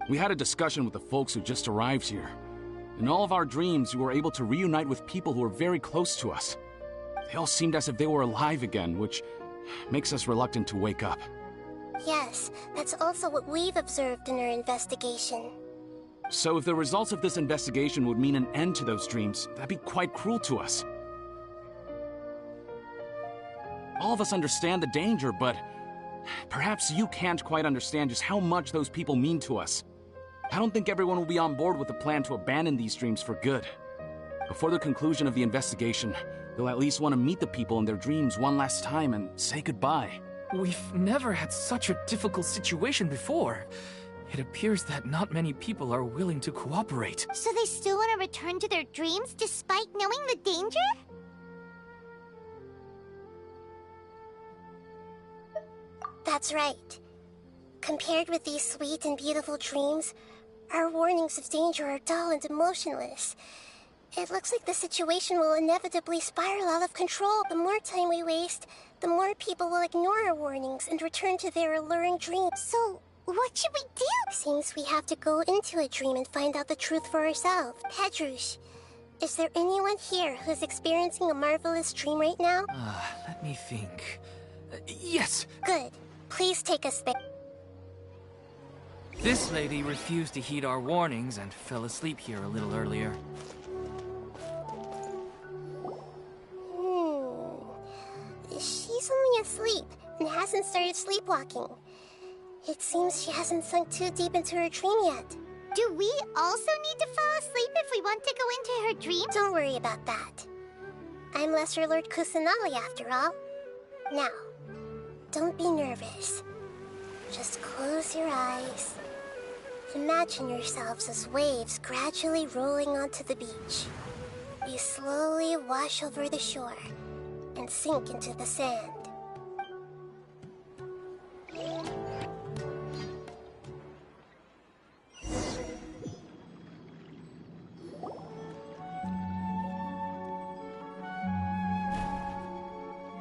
we had a discussion with the folks who just arrived here. In all of our dreams, we were able to reunite with people who were very close to us. They all seemed as if they were alive again, which makes us reluctant to wake up. Yes, that's also what we've observed in our investigation. So if the results of this investigation would mean an end to those dreams, that'd be quite cruel to us. All of us understand the danger, but perhaps you can't quite understand just how much those people mean to us. I don't think everyone will be on board with the plan to abandon these dreams for good. Before the conclusion of the investigation, they'll at least want to meet the people in their dreams one last time and say goodbye. We've never had such a difficult situation before. It appears that not many people are willing to cooperate. So they still want to return to their dreams despite knowing the danger? That's right. Compared with these sweet and beautiful dreams, our warnings of danger are dull and emotionless. It looks like the situation will inevitably spiral out of control. The more time we waste, the more people will ignore our warnings and return to their alluring dreams. So, what should we do? Seems we have to go into a dream and find out the truth for ourselves. Pedrush, is there anyone here who's experiencing a marvelous dream right now? Let me think. Yes! Good. Please take us there. This lady refused to heed our warnings and fell asleep here a little earlier. She's only asleep and hasn't started sleepwalking. It seems she hasn't sunk too deep into her dream yet. Do we also need to fall asleep if we want to go into her dream? Don't worry about that. I'm Lesser Lord Kusanali after all. Now, don't be nervous. Just close your eyes. Imagine yourselves as waves gradually rolling onto the beach. You slowly wash over the shore and sink into the sand.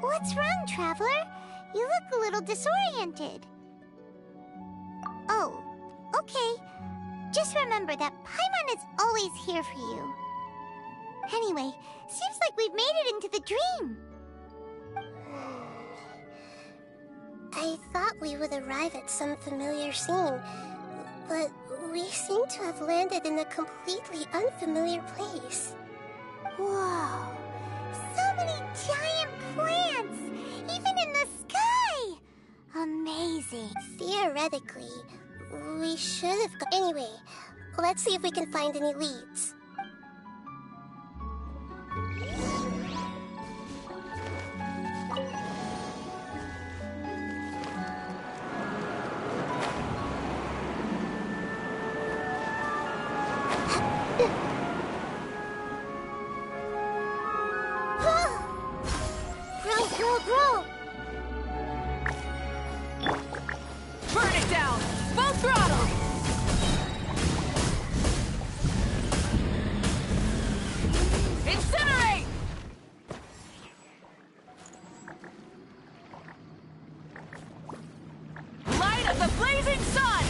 What's wrong, Traveler? You look a little disoriented. Oh, okay. Just remember that Paimon is always here for you. Anyway, seems like we've made it into the dream. I thought we would arrive at some familiar scene, but we seem to have landed in a completely unfamiliar place. Whoa! So many giant plants! Even in the sky! Amazing. Theoretically, we should have Anyway, let's see if we can find any leads. Full throttle! Incinerate! Light of the blazing sun!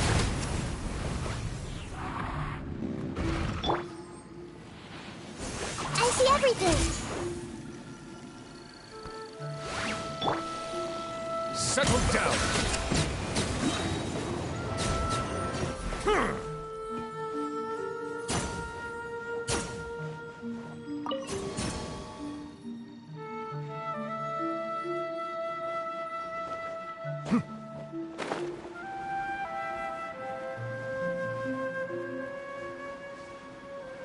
I see everything! Settle down!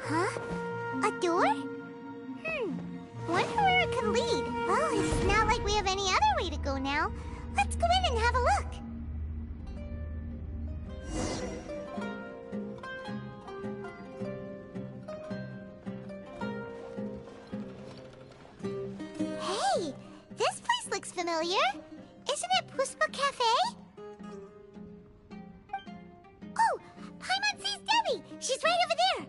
Huh? A door? Wonder where it could lead. Well, it's not like we have any other way to go now. Let's go in and have a look. Hey, this place looks familiar. Isn't it Puspa Cafe? Oh, Paimon sees Debbie. She's right over there.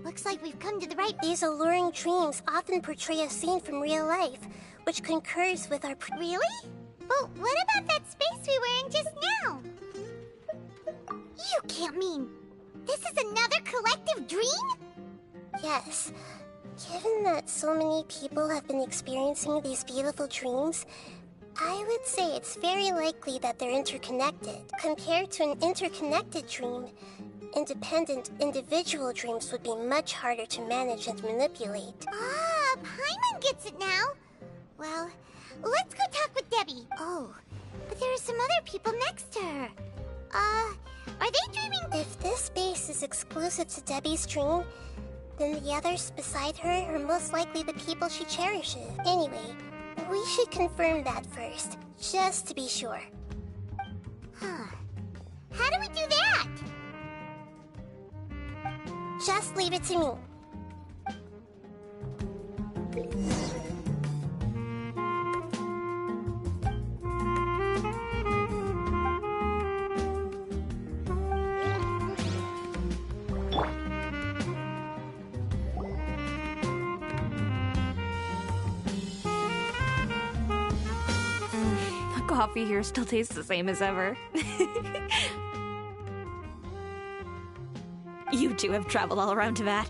Looks like we've come to the right... These alluring dreams often portray a scene from real life, which concurs with our... Really? But what about that space we were in just now? You can't mean... This is another collective dream? Yes. Given that so many people have been experiencing these beautiful dreams, I would say it's very likely that they're interconnected. Compared to an interconnected dream, independent individual dreams would be much harder to manage and manipulate. Ah, Paimon gets it now. Well, let's go talk with Debbie. Oh, but there are some other people next to her. Are they dreaming? If this space is exclusive to Debbie's dream, then the others beside her are most likely the people she cherishes. Anyway, we should confirm that first, just to be sure. Huh. How do we do that? Just leave it to me. The coffee here still tastes the same as ever. You two have traveled all around Teyvat.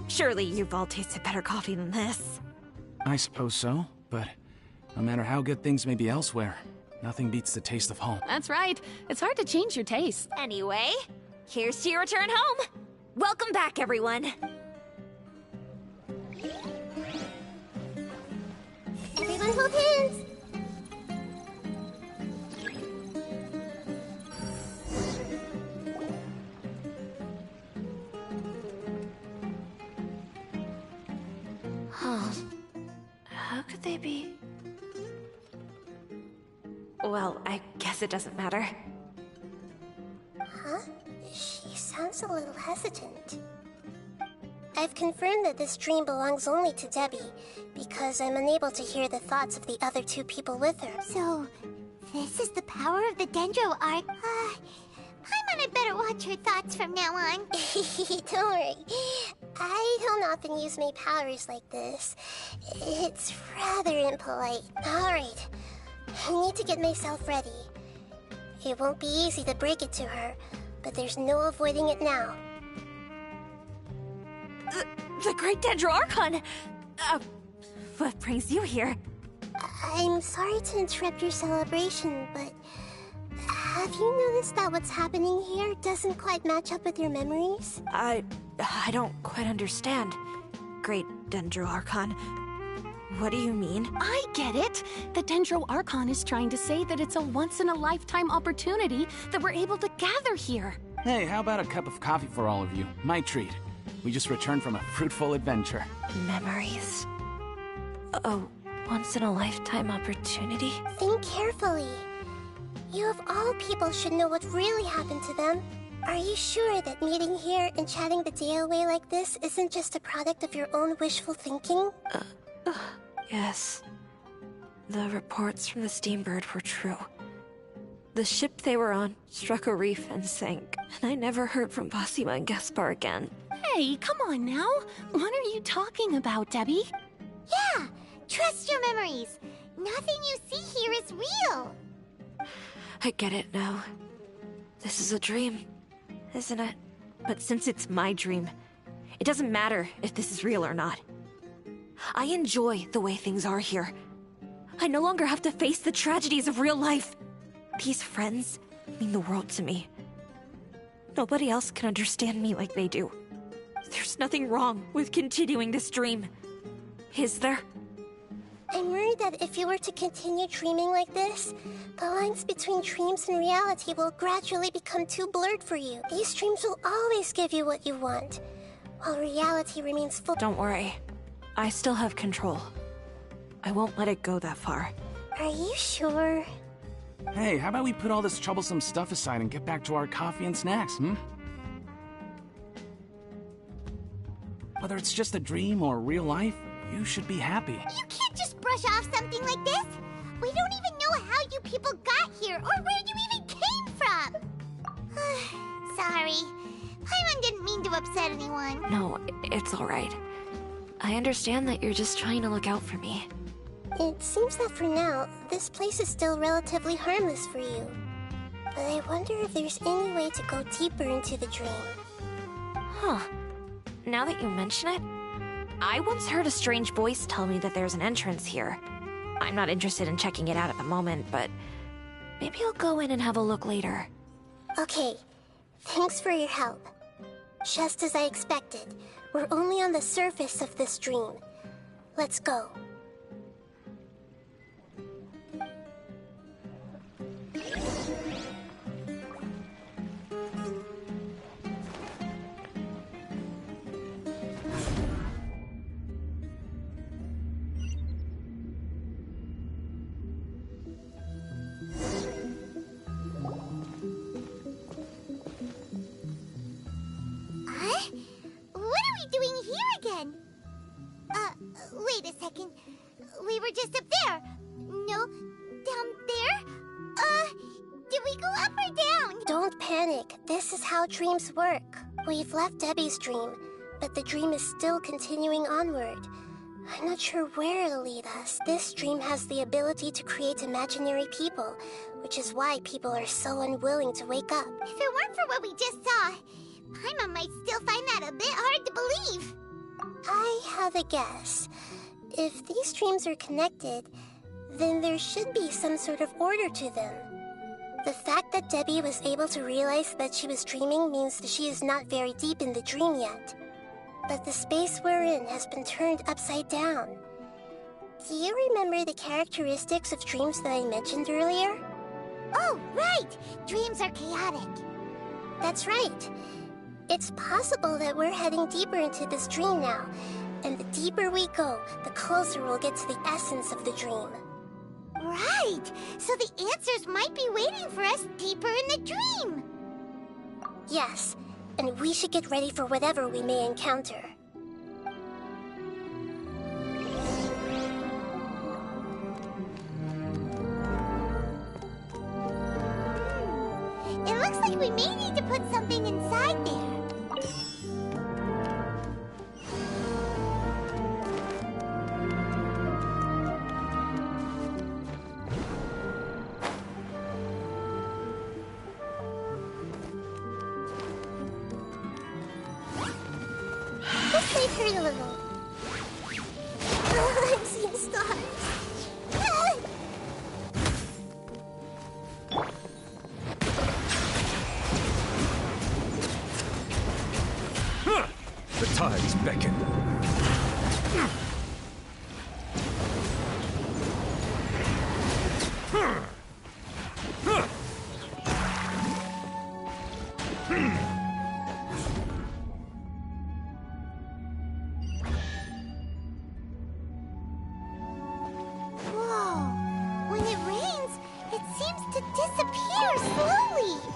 Surely you've all tasted better coffee than this. I suppose so, but no matter how good things may be elsewhere, nothing beats the taste of home. That's right. It's hard to change your taste. Anyway, here's to your return home. Welcome back, everyone. Everyone hold hands! How could they be? Well, I guess it doesn't matter. Huh? She sounds a little hesitant. I've confirmed that this dream belongs only to Debbie, because I'm unable to hear the thoughts of the other two people with her. So, this is the power of the Dendro art. Paimon had better watch her thoughts from now on. Don't worry. I don't often use my powers like this. It's rather impolite. Alright. I need to get myself ready. It won't be easy to break it to her, but there's no avoiding it now. The Great Dendro Archon! What brings you here? I'm sorry to interrupt your celebration, but have you noticed that what's happening here doesn't quite match up with your memories? I don't quite understand. Great Dendro Archon. What do you mean? I get it! The Dendro Archon is trying to say that it's a once-in-a-lifetime opportunity that we're able to gather here. Hey, how about a cup of coffee for all of you? My treat. We just returned from a fruitful adventure. Memories. A once-in-a-lifetime opportunity? Think carefully. You of all people should know what really happened to them. Are you sure that meeting here and chatting the day away like this isn't just a product of your own wishful thinking? Yes. The reports from the Steambird were true. The ship they were on struck a reef and sank, and I never heard from Basima and Gaspar again. Hey, come on now. What are you talking about, Debbie? Yeah, trust your memories. Nothing you see here is real. I get it now. This is a dream, isn't it? But since it's my dream, it doesn't matter if this is real or not. I enjoy the way things are here. I no longer have to face the tragedies of real life. These friends mean the world to me. Nobody else can understand me like they do. There's nothing wrong with continuing this dream. Is there? I'm worried that if you were to continue dreaming like this, the lines between dreams and reality will gradually become too blurred for you. These dreams will always give you what you want, while reality remains full. Don't worry. I still have control. I won't let it go that far. Are you sure? Hey, how about we put all this troublesome stuff aside and get back to our coffee and snacks, Whether it's just a dream or real life, you should be happy. You can't just brush off something like this. We don't even know how you people got here or where you even came from. Sorry. Paimon didn't mean to upset anyone. No, it's all right. I understand that you're just trying to look out for me. It seems that for now, this place is still relatively harmless for you. But I wonder if there's any way to go deeper into the dream. Huh. Now that you mention it, I once heard a strange voice tell me that there's an entrance here. I'm not interested in checking it out at the moment, but maybe I'll go in and have a look later. Okay, thanks for your help. Just as I expected, we're only on the surface of this dream. Let's go. Wait a second. We were just up there. No, down there? Did we go up or down? Don't panic. This is how dreams work. We've left Debbie's dream, but the dream is still continuing onward. I'm not sure where it'll lead us. This dream has the ability to create imaginary people, which is why people are so unwilling to wake up. If it weren't for what we just saw, Paimon might still find that a bit hard to believe. I have a guess. If these dreams are connected, then there should be some sort of order to them. The fact that Debbie was able to realize that she was dreaming means that she is not very deep in the dream yet. But the space we're in has been turned upside down. Do you remember the characteristics of dreams that I mentioned earlier? Oh, right! Dreams are chaotic. That's right. It's possible that we're heading deeper into this dream now, and the deeper we go, the closer we'll get to the essence of the dream. Right! So the answers might be waiting for us deeper in the dream! Yes, and we should get ready for whatever we may encounter. It looks like we may need to put something inside there. Let's make her a little. Oh, I'm seeing stars. The tides beckon.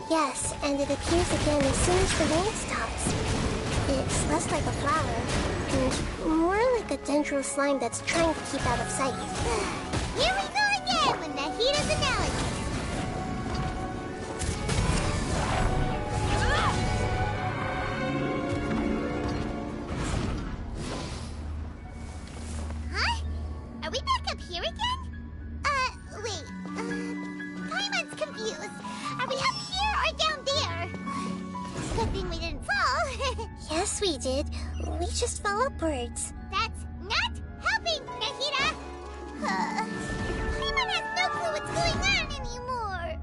Yes, and it appears again as soon as the rain stops. It's less like a flower, and more like a dendro slime that's trying to keep out of sight. Here we go again with the heat of analysis. Good thing we didn't fall. Yes, we did. We just fell upwards. That's not helping, Nahida! Paimon has no clue what's going on anymore.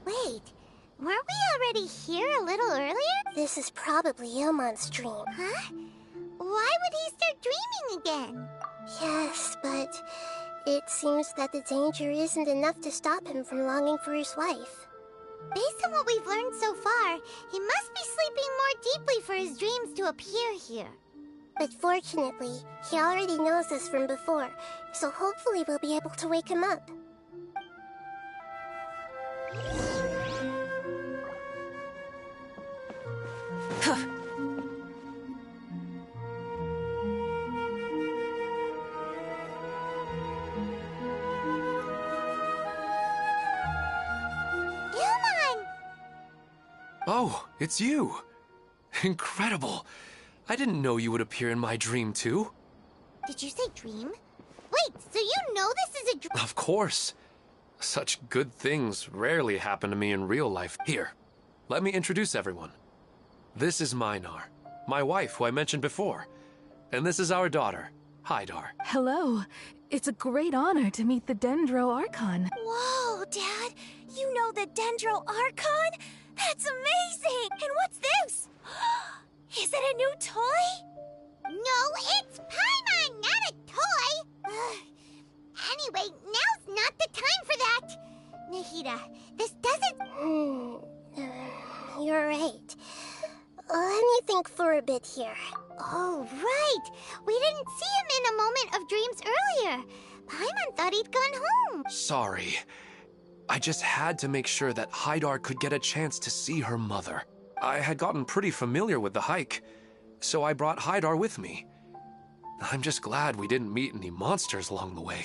Wait, weren't we already here a little earlier? This is probably Ilmon's dream. Huh? Why would he start dreaming again? Yes, but it seems that the danger isn't enough to stop him from longing for his wife. Based on what we've learned so far, he must be sleeping more deeply for his dreams to appear here. But fortunately, he already knows us from before, so hopefully we'll be able to wake him up. Ilmon! Oh, it's you. Incredible. I didn't know you would appear in my dream, too. Did you say dream? Wait, so you know this is a dream? Of course. Such good things rarely happen to me in real life. Here, let me introduce everyone. This is Minar, my wife, who I mentioned before. And this is our daughter, Hydar. Hello. It's a great honor to meet the Dendro Archon. Whoa, Dad! You know the Dendro Archon? That's amazing! And what's this? Is it a new toy? No, it's Paimon, not a toy! Anyway, now's not the time for that! Nahida, this doesn't... You're right. Let me think for a bit here. Oh, right! We didn't see him in a moment of dreams earlier. Paimon thought he'd gone home. Sorry. I just had to make sure that Hydar could get a chance to see her mother. I had gotten pretty familiar with the hike, so I brought Hydar with me. I'm just glad we didn't meet any monsters along the way.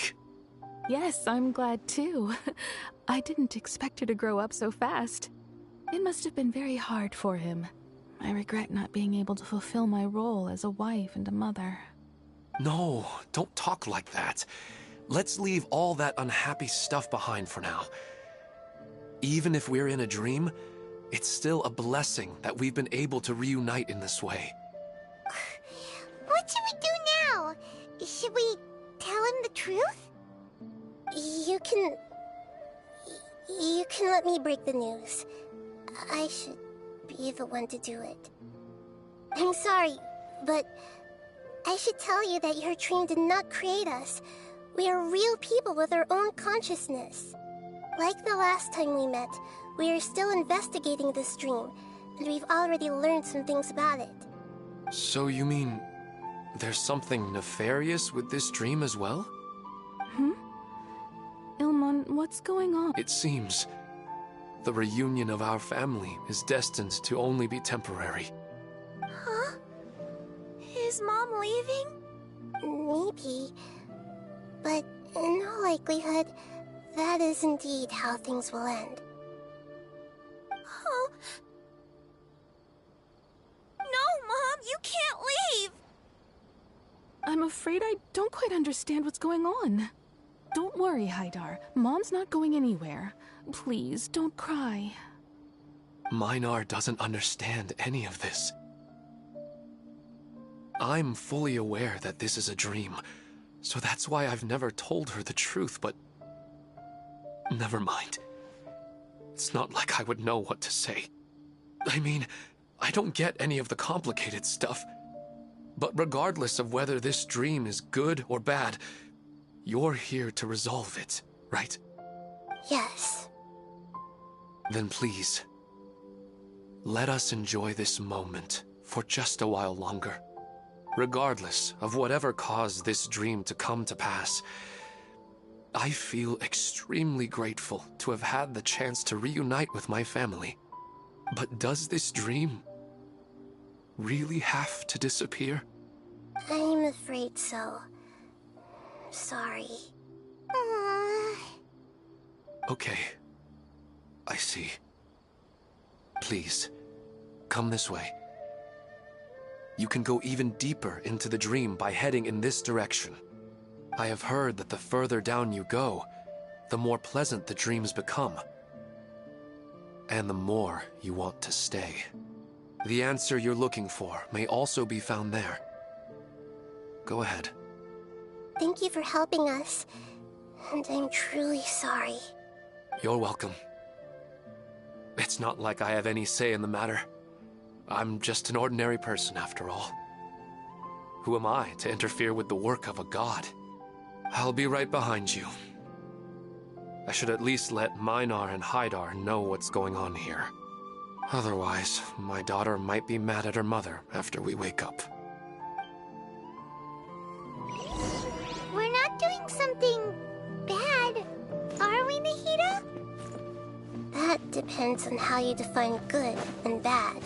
Yes, I'm glad too. I didn't expect her to grow up so fast. It must have been very hard for him. I regret not being able to fulfill my role as a wife and a mother. No, don't talk like that. Let's leave all that unhappy stuff behind for now. Even if we're in a dream, it's still a blessing that we've been able to reunite in this way. What should we do now? Should we tell him the truth? You can let me break the news. I should be the one to do it. I'm sorry, but I should tell you that your dream did not create us. We are real people with our own consciousness. Like the last time we met, we are still investigating this dream, and we've already learned some things about it. So you mean there's something nefarious with this dream as well? Ilmon, what's going on? It seems the reunion of our family is destined to only be temporary. Huh? Is Mom leaving? Maybe. But in all likelihood, that is indeed how things will end. Oh. No, Mom, you can't leave! I'm afraid I don't quite understand what's going on. Don't worry, Hydar. Mom's not going anywhere. Please, don't cry. Minar doesn't understand any of this. I'm fully aware that this is a dream, so that's why I've never told her the truth, but... Never mind. It's not like I would know what to say. I mean, I don't get any of the complicated stuff. But regardless of whether this dream is good or bad, you're here to resolve it, right? Yes. Then please, let us enjoy this moment for just a while longer. Regardless of whatever caused this dream to come to pass, I feel extremely grateful to have had the chance to reunite with my family. But does this dream really have to disappear? I'm afraid so. Sorry. Okay. I see. Please, come this way. You can go even deeper into the dream by heading in this direction. I have heard that the further down you go, the more pleasant the dreams become. And the more you want to stay. The answer you're looking for may also be found there. Go ahead. Thank you for helping us, and I'm truly sorry. You're welcome. It's not like I have any say in the matter. I'm just an ordinary person, after all. Who am I to interfere with the work of a god? I'll be right behind you. I should at least let Minar and Hydar know what's going on here. Otherwise, my daughter might be mad at her mother after we wake up. We're not doing something bad, are we, Nahida? That depends on how you define good and bad.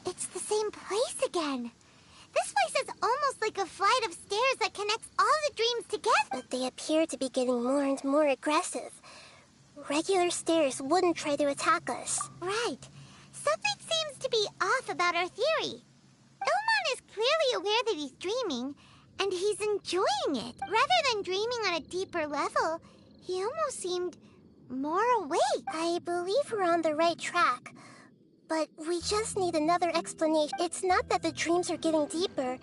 It's the same place again. This place is almost like a flight of stairs that connects all the dreams together. But they appear to be getting more and more aggressive. Regular stairs wouldn't try to attack us. Right. Something seems to be off about our theory. Ilmon is clearly aware that he's dreaming, and he's enjoying it. Rather than dreaming on a deeper level, he almost seemed more awake. I believe we're on the right track, but we just need another explanation. It's not that the dreams are getting deeper,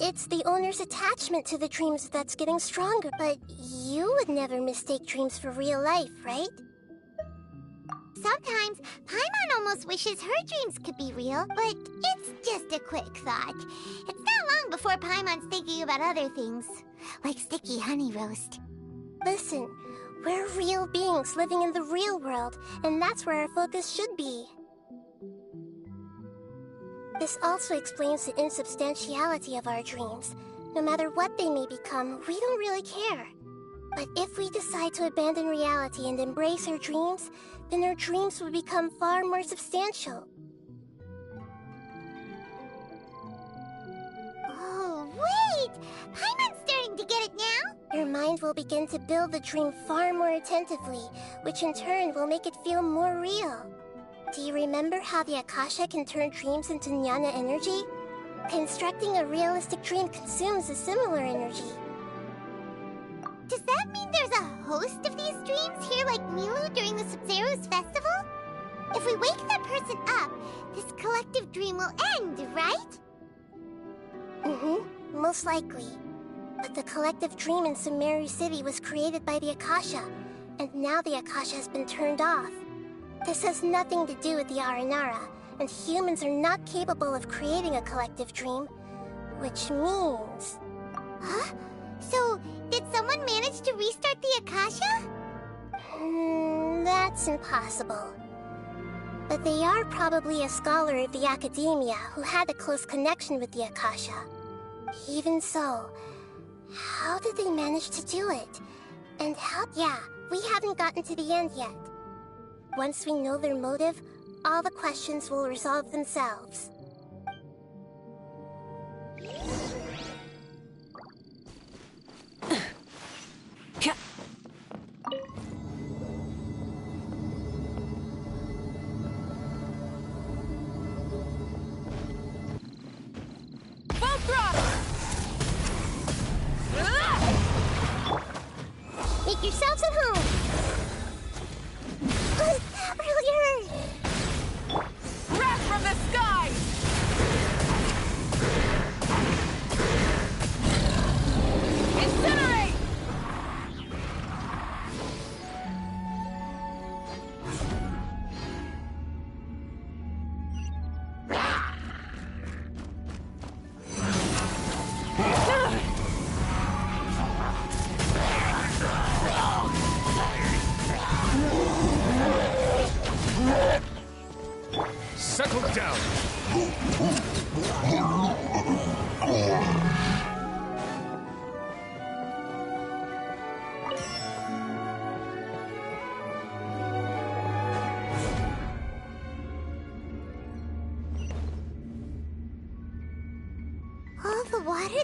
it's the owner's attachment to the dreams that's getting stronger. But you would never mistake dreams for real life, right? Sometimes, Paimon almost wishes her dreams could be real, but it's just a quick thought. It's not long before Paimon's thinking about other things, like sticky honey roast. Listen, we're real beings living in the real world, and that's where our focus should be. This also explains the insubstantiality of our dreams. No matter what they may become, we don't really care. But if we decide to abandon reality and embrace our dreams, then our dreams will become far more substantial. Oh, wait! Paimon's starting to get it now? Your mind will begin to build the dream far more attentively, which in turn will make it feel more real. Do you remember how the Akasha can turn dreams into jnana energy? Constructing a realistic dream consumes a similar energy. Does that mean there's a host of these dreams here like Milu during the Sabzeruz festival? If we wake that person up, this collective dream will end, right? Most likely. But the collective dream in Sumeru City was created by the Akasha, and now the Akasha has been turned off. This has nothing to do with the Aranara, and humans are not capable of creating a collective dream, which means... Huh? So, did someone manage to restart the Akasha? That's impossible. But they are probably a scholar of the Academia who had a close connection with the Akasha. Even so, how did they manage to do it? And how... Yeah, we haven't gotten to the end yet. Once we know their motive, all the questions will resolve themselves. Full throttle! Make yourselves at home! That really hurt! Wrath from the sky! Incinerate!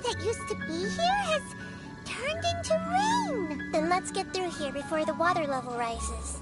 that used to be here has turned into rain. Then let's get through here before the water level rises.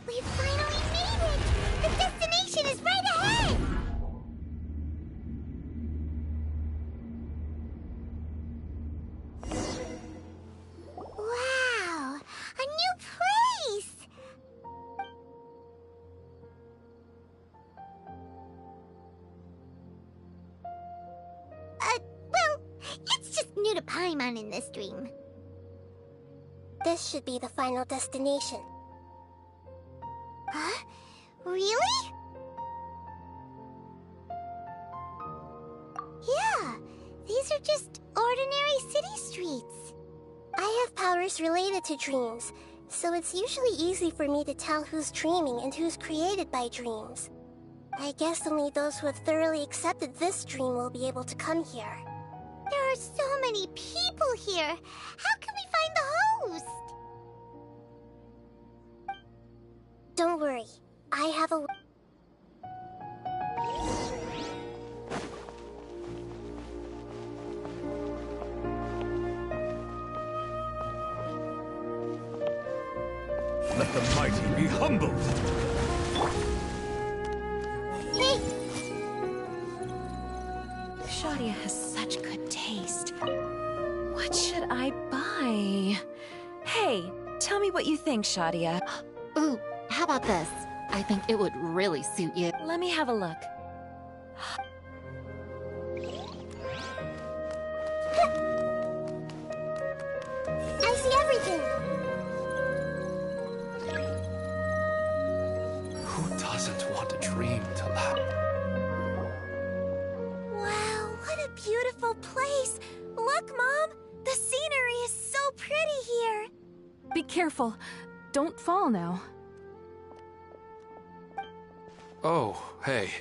We finally made it! The destination is right ahead! Wow! A new place! Well, it's just new to Paimon in this dream. This should be the final destination. Huh? Really? Yeah, these are just ordinary city streets. I have powers related to dreams, so it's usually easy for me to tell who's dreaming and who's created by dreams. I guess only those who have thoroughly accepted this dream will be able to come here. There are so many people here. How can we find the host? Don't worry, I have a... Let the mighty be humbled! Hey! Shadia has such good taste. What should I buy? Hey, tell me what you think, Shadia. Ooh, how about this? I think it would really suit you. Let me have a look. I see everything! Who doesn't want a dream to last? Wow, what a beautiful place! Look, Mom! The scenery is so pretty here! Be careful. Don't fall now. Oh, hey.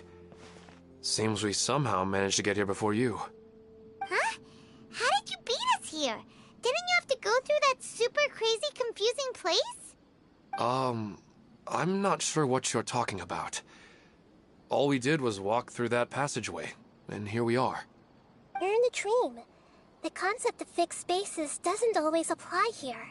Seems we somehow managed to get here before you. Huh? How did you beat us here? Didn't you have to go through that super crazy, confusing place? I'm not sure what you're talking about. All we did was walk through that passageway, and here we are. You're in a dream. The concept of fixed spaces doesn't always apply here.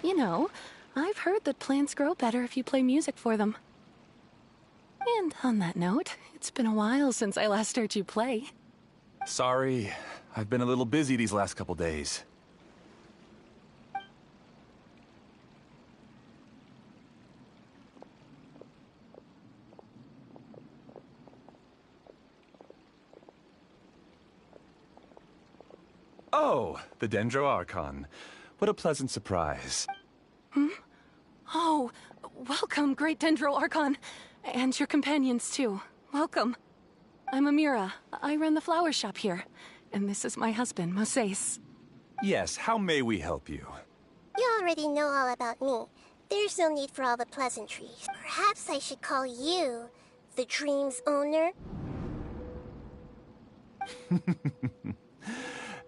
You know, I've heard that plants grow better if you play music for them. And on that note, it's been a while since I last heard you play. Sorry, I've been a little busy these last couple days. Oh, the Dendro Archon. What a pleasant surprise. Hmm? Oh, welcome, Great Dendro Archon. And your companions, too. Welcome. I'm Amira. I run the flower shop here. And this is my husband, Moses. Yes, how may we help you? You already know all about me. There's no need for all the pleasantries. Perhaps I should call you the dream's owner?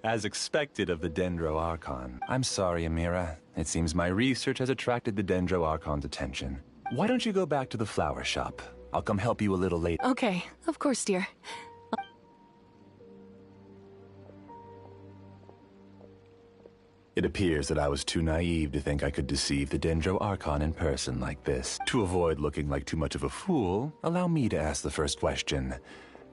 As expected of the Dendro Archon. I'm sorry, Amira. It seems my research has attracted the Dendro Archon's attention. Why don't you go back to the flower shop? I'll come help you a little later. Okay, of course, dear. It appears that I was too naive to think I could deceive the Dendro Archon in person like this. To avoid looking like too much of a fool, allow me to ask the first question.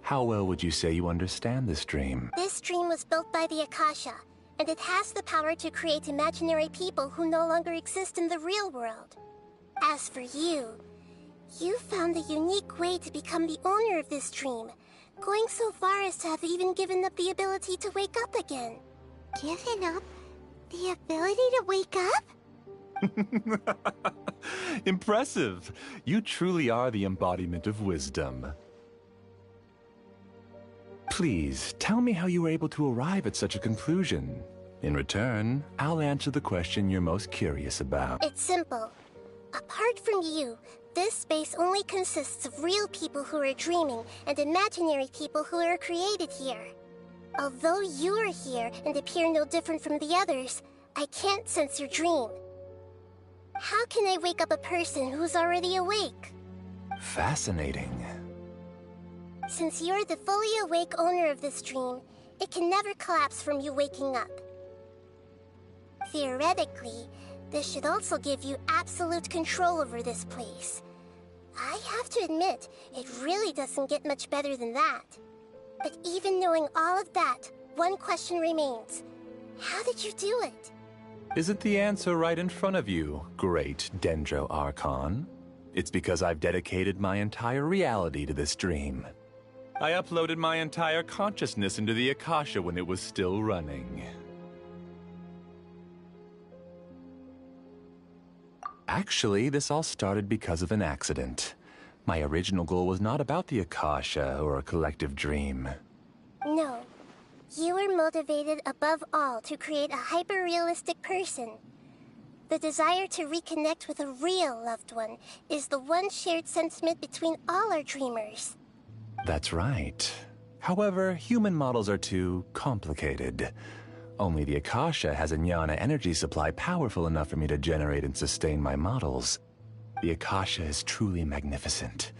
How well would you say you understand this dream? This dream was built by the Akasha, and it has the power to create imaginary people who no longer exist in the real world. As for you, you found a unique way to become the owner of this dream, going so far as to have even given up the ability to wake up again. Given up the ability to wake up? Impressive. You truly are the embodiment of wisdom. Please, tell me how you were able to arrive at such a conclusion. In return, I'll answer the question you're most curious about. It's simple. Apart from you, this space only consists of real people who are dreaming and imaginary people who are created here. Although you are here and appear no different from the others, I can't sense your dream. How can I wake up a person who's already awake? Fascinating. Since you're the fully awake owner of this dream, it can never collapse from you waking up. Theoretically, this should also give you absolute control over this place. I have to admit, it really doesn't get much better than that. But even knowing all of that, one question remains. How did you do it? Isn't the answer right in front of you, great Dendro Archon? It's because I've dedicated my entire reality to this dream. I uploaded my entire consciousness into the Akasha when it was still running. Actually, this all started because of an accident. My original goal was not about the Akasha or a collective dream. No. You were motivated above all to create a hyper-realistic person. The desire to reconnect with a real loved one is the one shared sentiment between all our dreamers. That's right. However, human models are too complicated. Only the Akasha has a jnana energy supply powerful enough for me to generate and sustain my models. The Akasha is truly magnificent.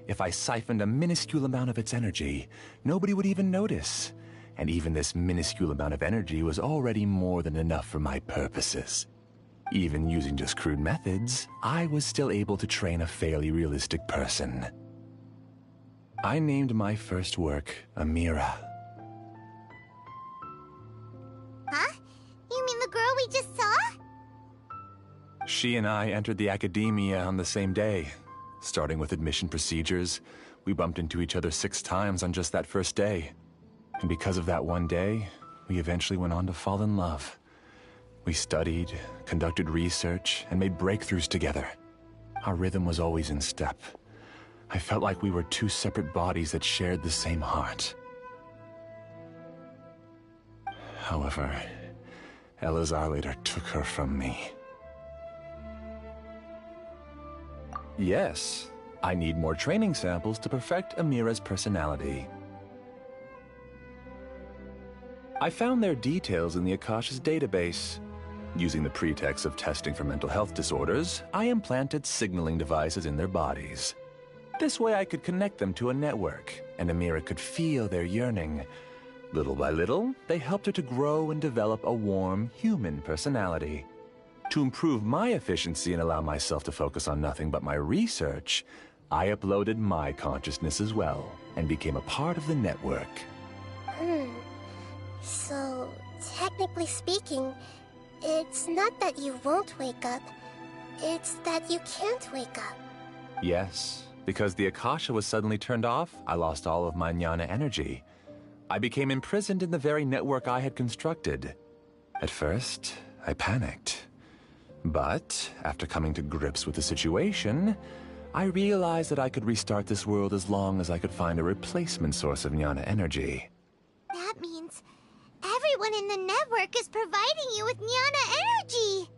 If I siphoned a minuscule amount of its energy, nobody would even notice. And even this minuscule amount of energy was already more than enough for my purposes. Even using just crude methods, I was still able to train a fairly realistic person. I named my first work Amira. Huh? You mean the girl we just saw? She and I entered the academia on the same day. Starting with admission procedures, we bumped into each other 6 times on just that first day. And because of that one day, we eventually went on to fall in love. We studied, conducted research, and made breakthroughs together. Our rhythm was always in step. I felt like we were 2 separate bodies that shared the same heart. However, Elazar later took her from me. Yes, I need more training samples to perfect Amira's personality. I found their details in the Akasha's database. Using the pretext of testing for mental health disorders, I implanted signaling devices in their bodies. This way I could connect them to a network, and Amira could feel their yearning. Little by little, they helped her to grow and develop a warm, human personality. To improve my efficiency and allow myself to focus on nothing but my research, I uploaded my consciousness as well, and became a part of the network. So, technically speaking, it's not that you won't wake up, it's that you can't wake up. Yes, because the Akasha was suddenly turned off, I lost all of my jnana energy. I became imprisoned in the very network I had constructed. At first, I panicked. But, after coming to grips with the situation, I realized that I could restart this world as long as I could find a replacement source of jnana energy. That means everyone in the network is providing you with jnana energy!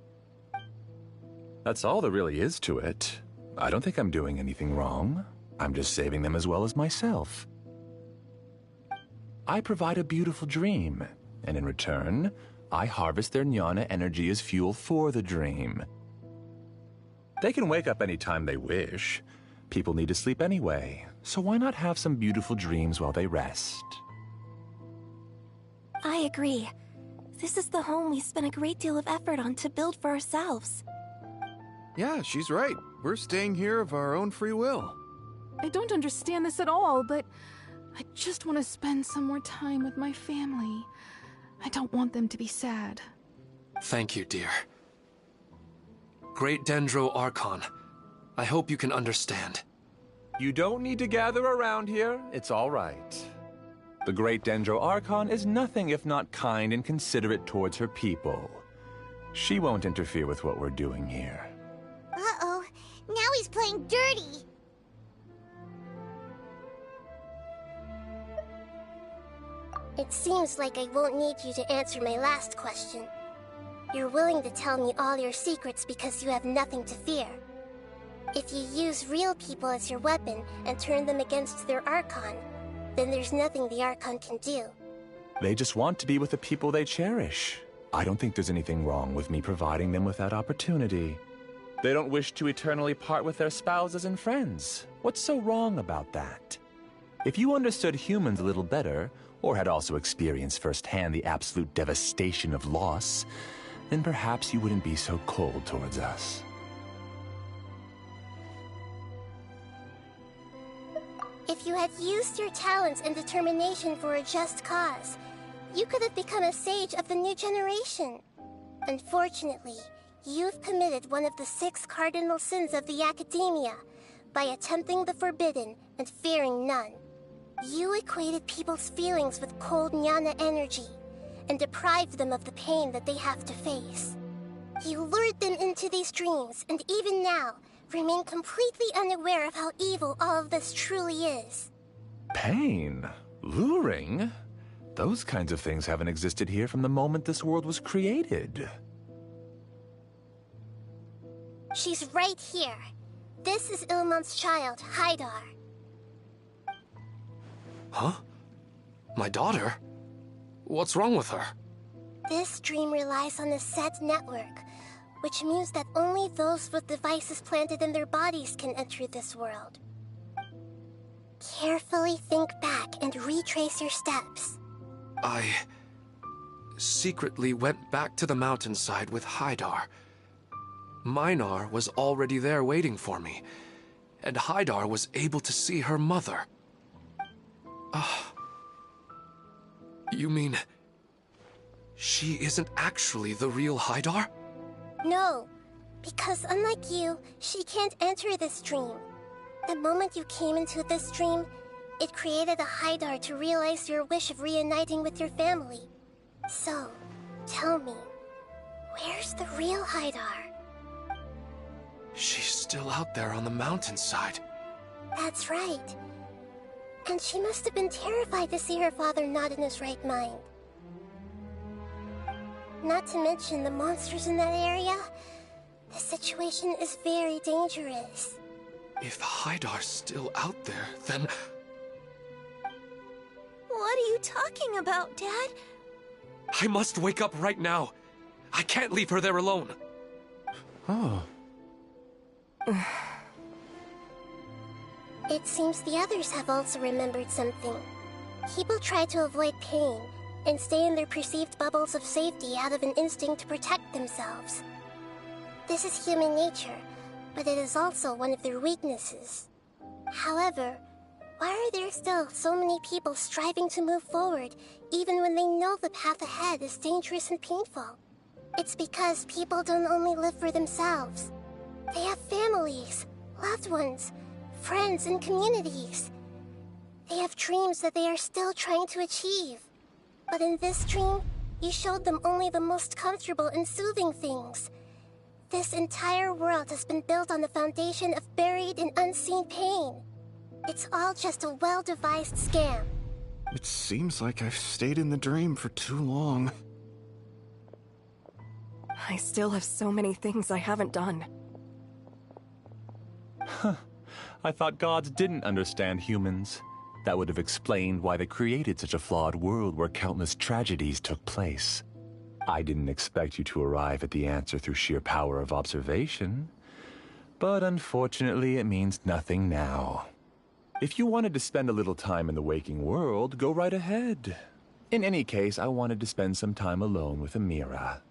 That's all there really is to it. I don't think I'm doing anything wrong. I'm just saving them as well as myself. I provide a beautiful dream, and in return, I harvest their jnana energy as fuel for the dream. They can wake up anytime they wish. People need to sleep anyway, so why not have some beautiful dreams while they rest? I agree. This is the home we spent a great deal of effort on to build for ourselves. Yeah, she's right. We're staying here of our own free will. I don't understand this at all, but I just want to spend some more time with my family. I don't want them to be sad. Thank you, dear. Great Dendro Archon, I hope you can understand. You don't need to gather around here. It's all right. The great Dendro Archon is nothing if not kind and considerate towards her people. She won't interfere with what we're doing here. Uh-oh. Now he's playing dirty. It seems like I won't need you to answer my last question. You're willing to tell me all your secrets because you have nothing to fear. If you use real people as your weapon and turn them against their Archon, then there's nothing the Archon can do. They just want to be with the people they cherish. I don't think there's anything wrong with me providing them with that opportunity. They don't wish to eternally part with their spouses and friends. What's so wrong about that? If you understood humans a little better, or had also experienced firsthand the absolute devastation of loss, then perhaps you wouldn't be so cold towards us. If you had used your talents and determination for a just cause, you could have become a sage of the new generation. Unfortunately, you've committed one of the 6 cardinal sins of the Academia by attempting the forbidden and fearing none. You equated people's feelings with cold Jnana energy and deprived them of the pain that they have to face. You lured them into these dreams, and even now, remain completely unaware of how evil all of this truly is. Pain? Luring? Those kinds of things haven't existed here from the moment this world was created. She's right here. This is Ilmon's child, Haidar. Huh? My daughter? What's wrong with her? This dream relies on a set network, which means that only those with devices planted in their bodies can enter this world. Carefully think back and retrace your steps. I secretly went back to the mountainside with Haidar. Minar was already there waiting for me, and Haidar was able to see her mother. You mean she isn't actually the real Haidar? No, because unlike you, she can't enter this dream. The moment you came into this dream, it created a Haidar to realize your wish of reuniting with your family. So, tell me, where's the real Haidar? She's still out there on the mountainside. That's right. And she must have been terrified to see her father not in his right mind. Not to mention the monsters in that area. The situation is very dangerous. If Haidar's still out there, then... What are you talking about, Dad? I must wake up right now. I can't leave her there alone. Oh. It seems the others have also remembered something. People try to avoid pain and stay in their perceived bubbles of safety out of an instinct to protect themselves. This is human nature, but it is also one of their weaknesses. However, why are there still so many people striving to move forward even when they know the path ahead is dangerous and painful? It's because people don't only live for themselves. They have families, loved ones, friends, and communities. They have dreams that they are still trying to achieve. But in this dream, you showed them only the most comfortable and soothing things. This entire world has been built on the foundation of buried and unseen pain. It's all just a well-devised scam. It seems like I've stayed in the dream for too long. I still have so many things I haven't done. Huh. I thought gods didn't understand humans. That would have explained why they created such a flawed world where countless tragedies took place. I didn't expect you to arrive at the answer through sheer power of observation. But unfortunately, it means nothing now. If you wanted to spend a little time in the waking world, go right ahead. In any case, I wanted to spend some time alone with Amira.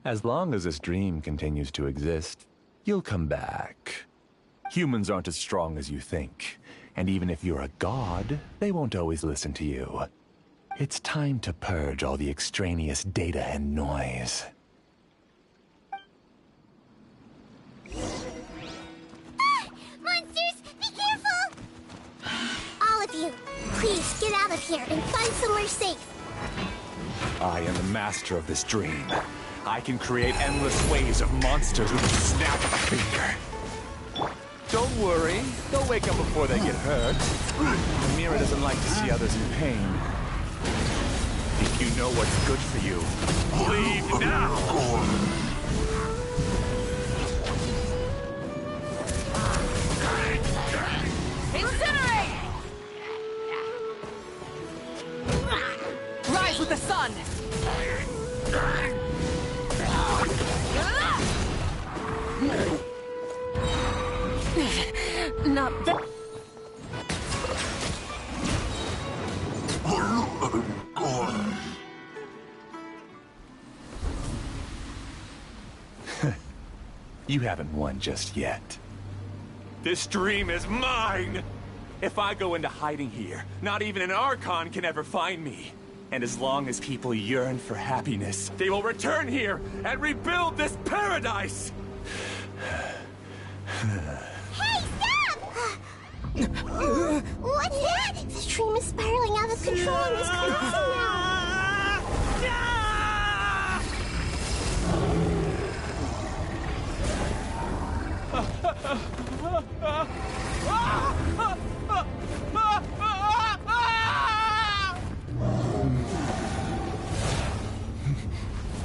As long as this dream continues to exist, you'll come back. Humans aren't as strong as you think, and even if you're a god, they won't always listen to you. It's time to purge all the extraneous data and noise. Monsters, be careful! All of you, please get out of here and find somewhere safe. I am the master of this dream. I can create endless waves of monsters with a snap of a finger. Don't worry, they'll wake up before they get hurt. Amira doesn't like to see others in pain. If you know what's good for you, leave now! Incinerate! Rise with the sun! Not that. You haven't won just yet. This dream is mine! If I go into hiding here, not even an Archon can ever find me. And as long as people yearn for happiness, they will return here and rebuild this paradise! Hey, stop! What's that? The dream is spiraling out of control and is collapsing now.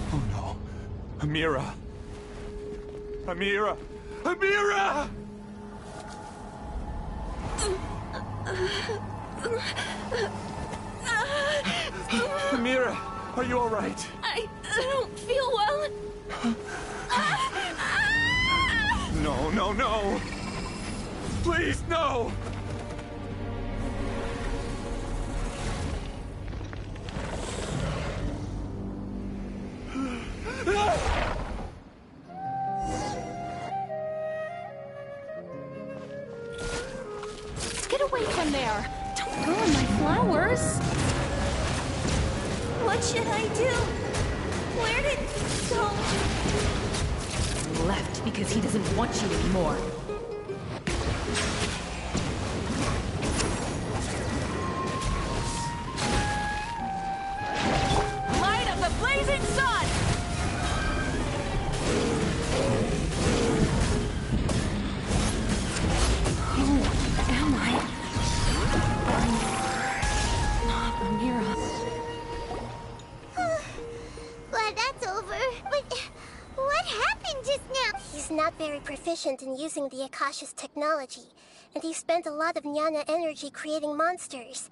Oh no. Amira. Amira! Amira! Amira, are you all right? I don't feel well. No, no, no! Please, no! Get away from there! Don't ruin my flowers! What should I do? Where did he go? He left because he doesn't want you anymore. Light of the blazing sun! Who am I? Not Amira. Glad that's over. But what happened just now? He's not very proficient in using the Akasha's technology, and he spent a lot of Jnana energy creating monsters.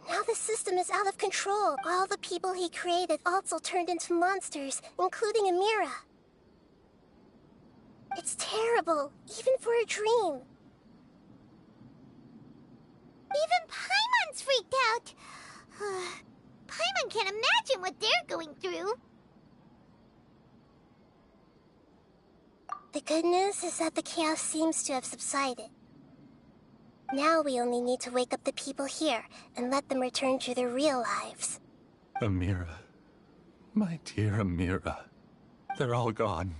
Now the system is out of control. All the people he created also turned into monsters, including Amira. It's terrible, even for a dream. Even Paimon's freaked out. Paimon can't imagine what they're going through. The good news is that the chaos seems to have subsided. Now we only need to wake up the people here and let them return to their real lives. Amira. My dear Amira. They're all gone.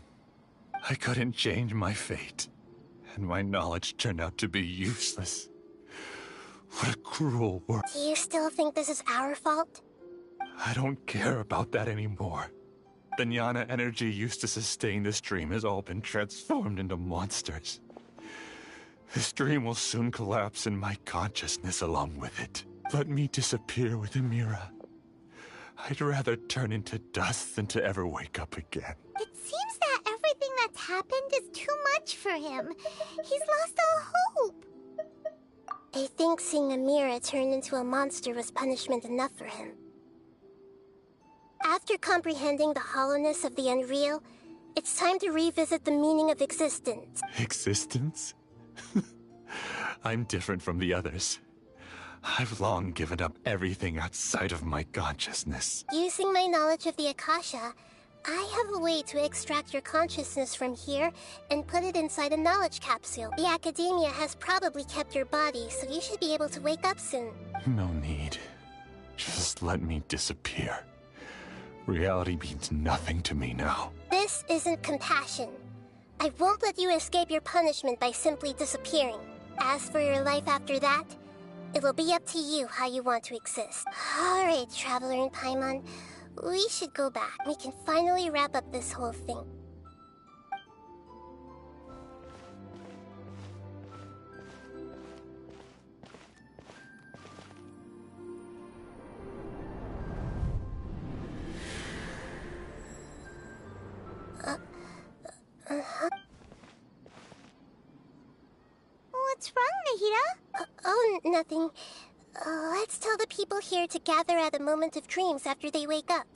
I couldn't change my fate, and my knowledge turned out to be useless. What a cruel world. Do you still think this is our fault? I don't care about that anymore. The Jnana energy used to sustain this dream has all been transformed into monsters. This dream will soon collapse and my consciousness along with it. Let me disappear with Amira. I'd rather turn into dust than to ever wake up again. It seems that everything that's happened is too much for him. He's lost all hope. I think seeing Amira turn into a monster was punishment enough for him. After comprehending the hollowness of the unreal, it's time to revisit the meaning of existence. Existence? I'm different from the others. I've long given up everything outside of my consciousness. Using my knowledge of the Akasha, I have a way to extract your consciousness from here and put it inside a knowledge capsule. The Academia has probably kept your body, so you should be able to wake up soon. No need. Just let me disappear. Reality means nothing to me now. This isn't compassion. I won't let you escape your punishment by simply disappearing. As for your life after that, It'll be up to you how you want to exist. Alright, Traveler and Paimon. We should go back. We can finally wrap up this whole thing. What's wrong, Nahida? Oh, nothing. Let's tell the people here to gather at a moment of dreams after they wake up.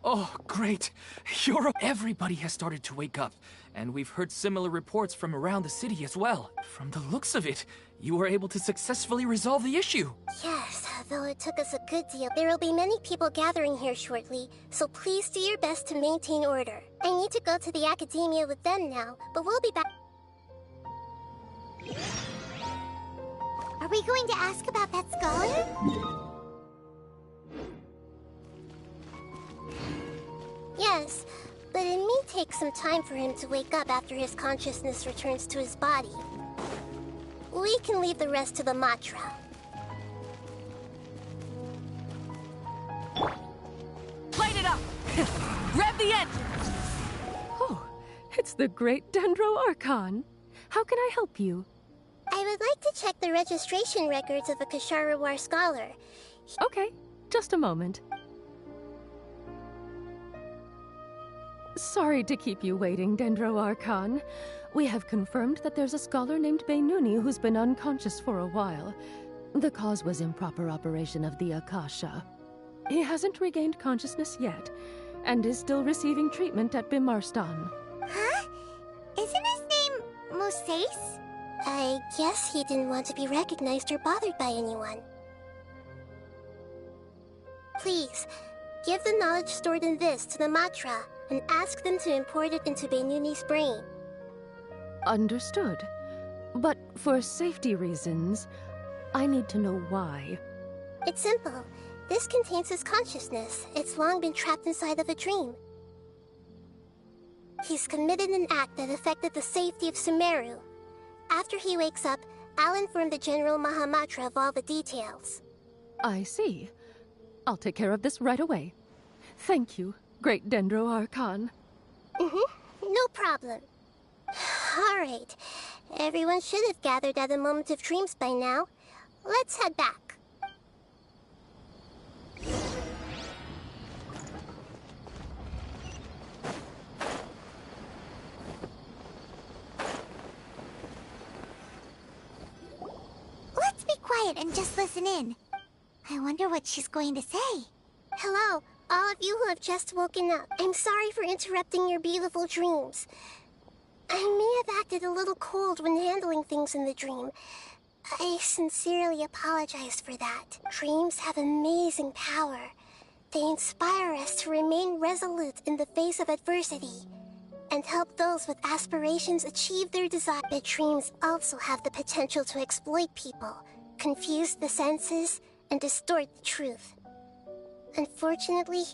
Oh, great! Everybody has started to wake up, and we've heard similar reports from around the city as well. From the looks of it, you were able to successfully resolve the issue. Yes, though it took us a good deal. There will be many people gathering here shortly, so please do your best to maintain order. I need to go to the academia with them now, but we'll be back. Are we going to ask about that scholar? Yes, but it may take some time for him to wake up after his consciousness returns to his body. We can leave the rest to the Matra. Light it up! Grab the engine! Oh, it's the great Dendro Archon. How can I help you? I would like to check the registration records of a Kshahrewar scholar. Okay, just a moment. Sorry to keep you waiting, Dendro Archon. We have confirmed that there's a scholar named Beinuni who's been unconscious for a while. The cause was improper operation of the Akasha. He hasn't regained consciousness yet, and is still receiving treatment at Bimarstan. Huh? Isn't his name Moses? I guess he didn't want to be recognized or bothered by anyone. Please, give the knowledge stored in this to the Matra, and ask them to import it into Beinuni's brain. Understood. But for safety reasons, I need to know why. It's simple. This contains his consciousness. It's long been trapped inside of a dream. He's committed an act that affected the safety of Sumeru. After he wakes up, I'll inform the General Mahamatra of all the details. I see. I'll take care of this right away. Thank you, great Dendro Archon. No problem. Alright. Everyone should have gathered at a moment of dreams by now. Let's head back. Let's be quiet and just listen in. I wonder what she's going to say. Hello, all of you who have just woken up. I'm sorry for interrupting your beautiful dreams. I may have acted a little cold when handling things in the dream. I sincerely apologize for that. Dreams have amazing power. They inspire us to remain resolute in the face of adversity, and help those with aspirations achieve their desire. But dreams also have the potential to exploit people, confuse the senses, and distort the truth. Unfortunately,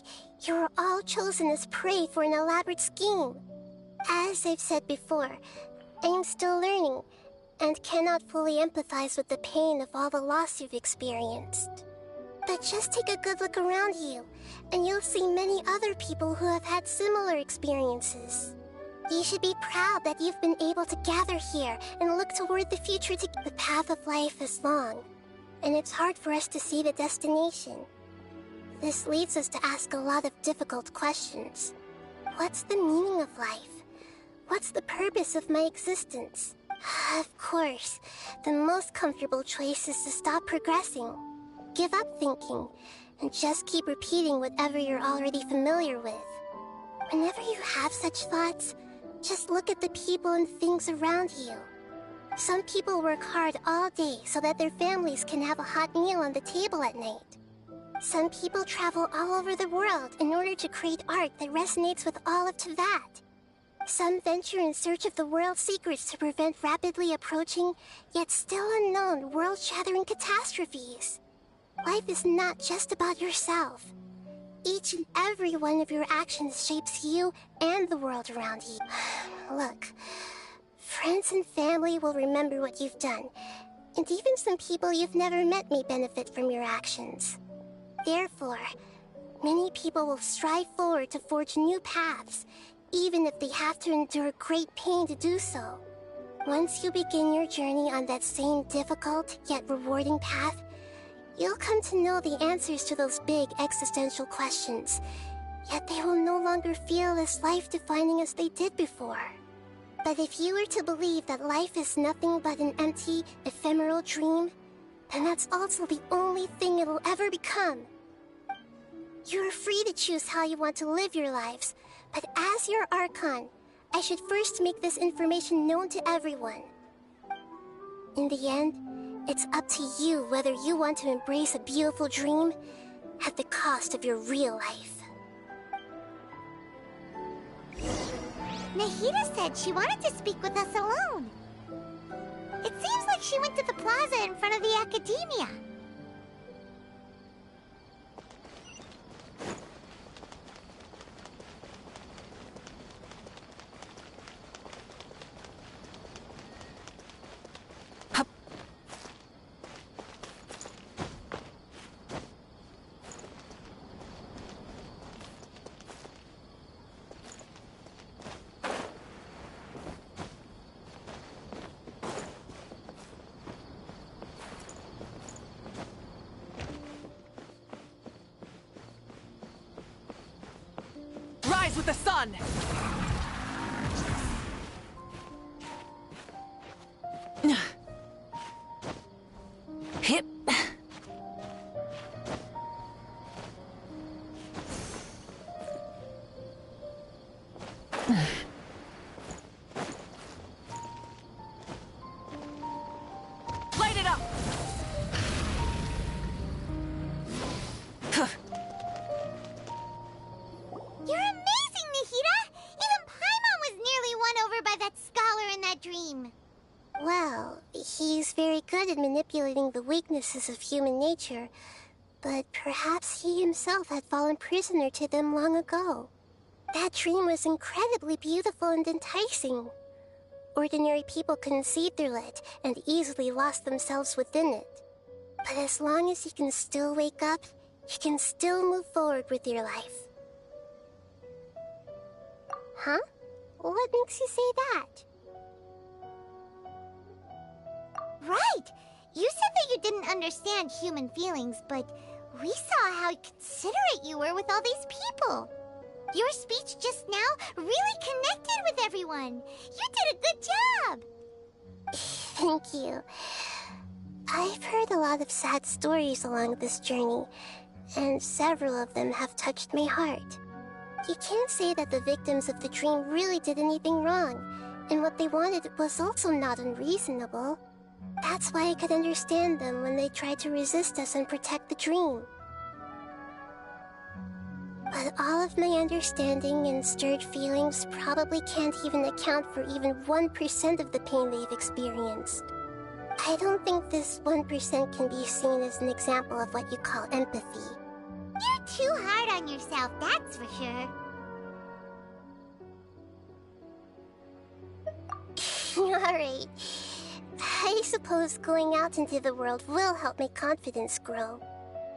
you are all chosen as prey for an elaborate scheme. As I've said before, I am still learning, and cannot fully empathize with the pain of all the loss you've experienced. But just take a good look around you, and you'll see many other people who have had similar experiences. You should be proud that you've been able to gather here and look toward the future. The path of life is long, and it's hard for us to see the destination. This leads us to ask a lot of difficult questions. What's the meaning of life? What's the purpose of my existence? Of course, the most comfortable choice is to stop progressing. Give up thinking, and just keep repeating whatever you're already familiar with. Whenever you have such thoughts, just look at the people and things around you. Some people work hard all day so that their families can have a hot meal on the table at night. Some people travel all over the world in order to create art that resonates with all of Teyvat. Some venture in search of the world's secrets to prevent rapidly approaching, yet still unknown, world-shattering catastrophes. Life is not just about yourself. Each and every one of your actions shapes you and the world around you. Look, friends and family will remember what you've done, and even some people you've never met may benefit from your actions. Therefore, many people will strive forward to forge new paths, even if they have to endure great pain to do so. Once you begin your journey on that same difficult yet rewarding path, you'll come to know the answers to those big existential questions, yet they will no longer feel as life-defining as they did before. But if you were to believe that life is nothing but an empty, ephemeral dream, then that's also the only thing it'll ever become. You're free to choose how you want to live your lives, but as your Archon, I should first make this information known to everyone. In the end, it's up to you whether you want to embrace a beautiful dream at the cost of your real life. Nahida said she wanted to speak with us alone. It seems like she went to the plaza in front of the Academia. Rise with the sun! Hip. Light it up! You're amazing, Nahida! Even Paimon was nearly won over by that scholar in that dream. Well, he's very good at manipulating the weaknesses of human nature, but perhaps he himself had fallen prisoner to them long ago. That dream was incredibly beautiful and enticing. Ordinary people couldn't see through it and easily lost themselves within it. But as long as you can still wake up, you can still move forward with your life. Huh? What makes you say that? Right! You said that you didn't understand human feelings, but we saw how considerate you were with all these people. Your speech just now really connected with everyone. You did a good job. Thank you. I've heard a lot of sad stories along this journey, and several of them have touched my heart. You can't say that the victims of the dream really did anything wrong, and what they wanted was also not unreasonable. That's why I could understand them when they tried to resist us and protect the dream. But all of my understanding and stirred feelings probably can't even account for even 1% of the pain they've experienced. I don't think this 1% can be seen as an example of what you call empathy. You're too hard on yourself, that's for sure. Alright. I suppose going out into the world will help my confidence grow.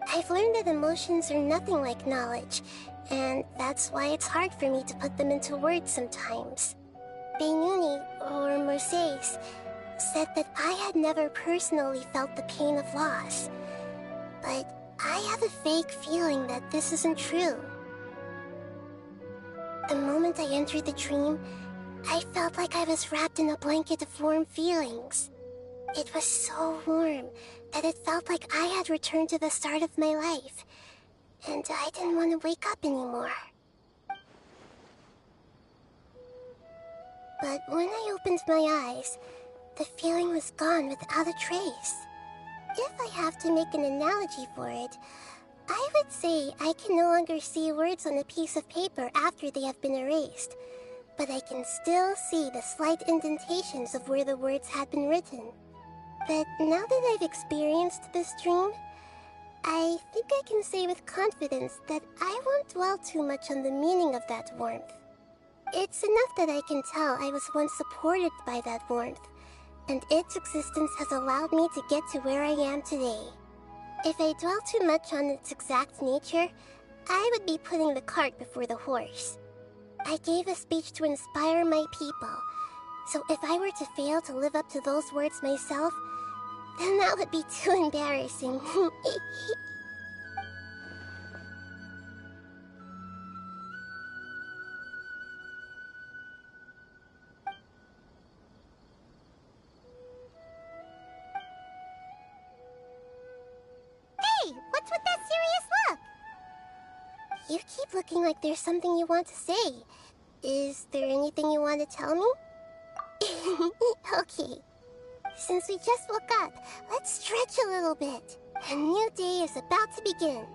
I've learned that emotions are nothing like knowledge, and that's why it's hard for me to put them into words sometimes. Beinuni, or Mercedes, said that I had never personally felt the pain of loss, but I have a vague feeling that this isn't true. The moment I entered the dream, I felt like I was wrapped in a blanket of warm feelings. It was so warm that it felt like I had returned to the start of my life, and I didn't want to wake up anymore. But when I opened my eyes, the feeling was gone without a trace. If I have to make an analogy for it, I would say I can no longer see words on a piece of paper after they have been erased, but I can still see the slight indentations of where the words had been written. But now that I've experienced this dream, I think I can say with confidence that I won't dwell too much on the meaning of that warmth. It's enough that I can tell I was once supported by that warmth, and its existence has allowed me to get to where I am today. If I dwell too much on its exact nature, I would be putting the cart before the horse. I gave a speech to inspire my people, so if I were to fail to live up to those words myself, then that would be too embarrassing. Hey, what's with that serious look? You keep looking like there's something you want to say. Is there anything you want to tell me? Okay. Since we just woke up, let's stretch a little bit. A new day is about to begin.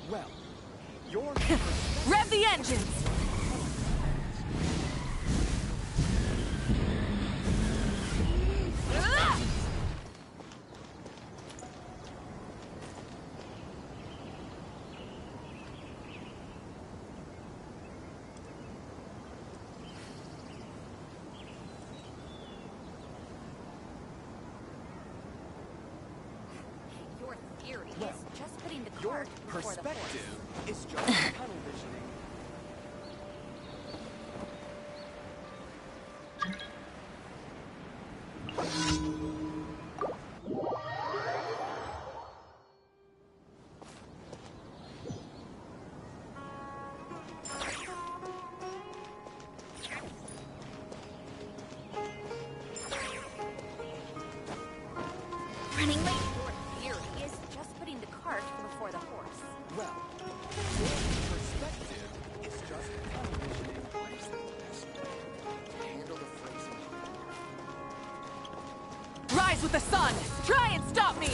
Well, you're... Rev the engines! Your theory is just putting the Your cart before the horse. perspective is just tunnel visioning. Running late. Your theory is just putting the cart before the horse. Well, your perspective is just tunnel visioning. What is the best way to handle the phrasing? Rise with the sun! Try and stop me!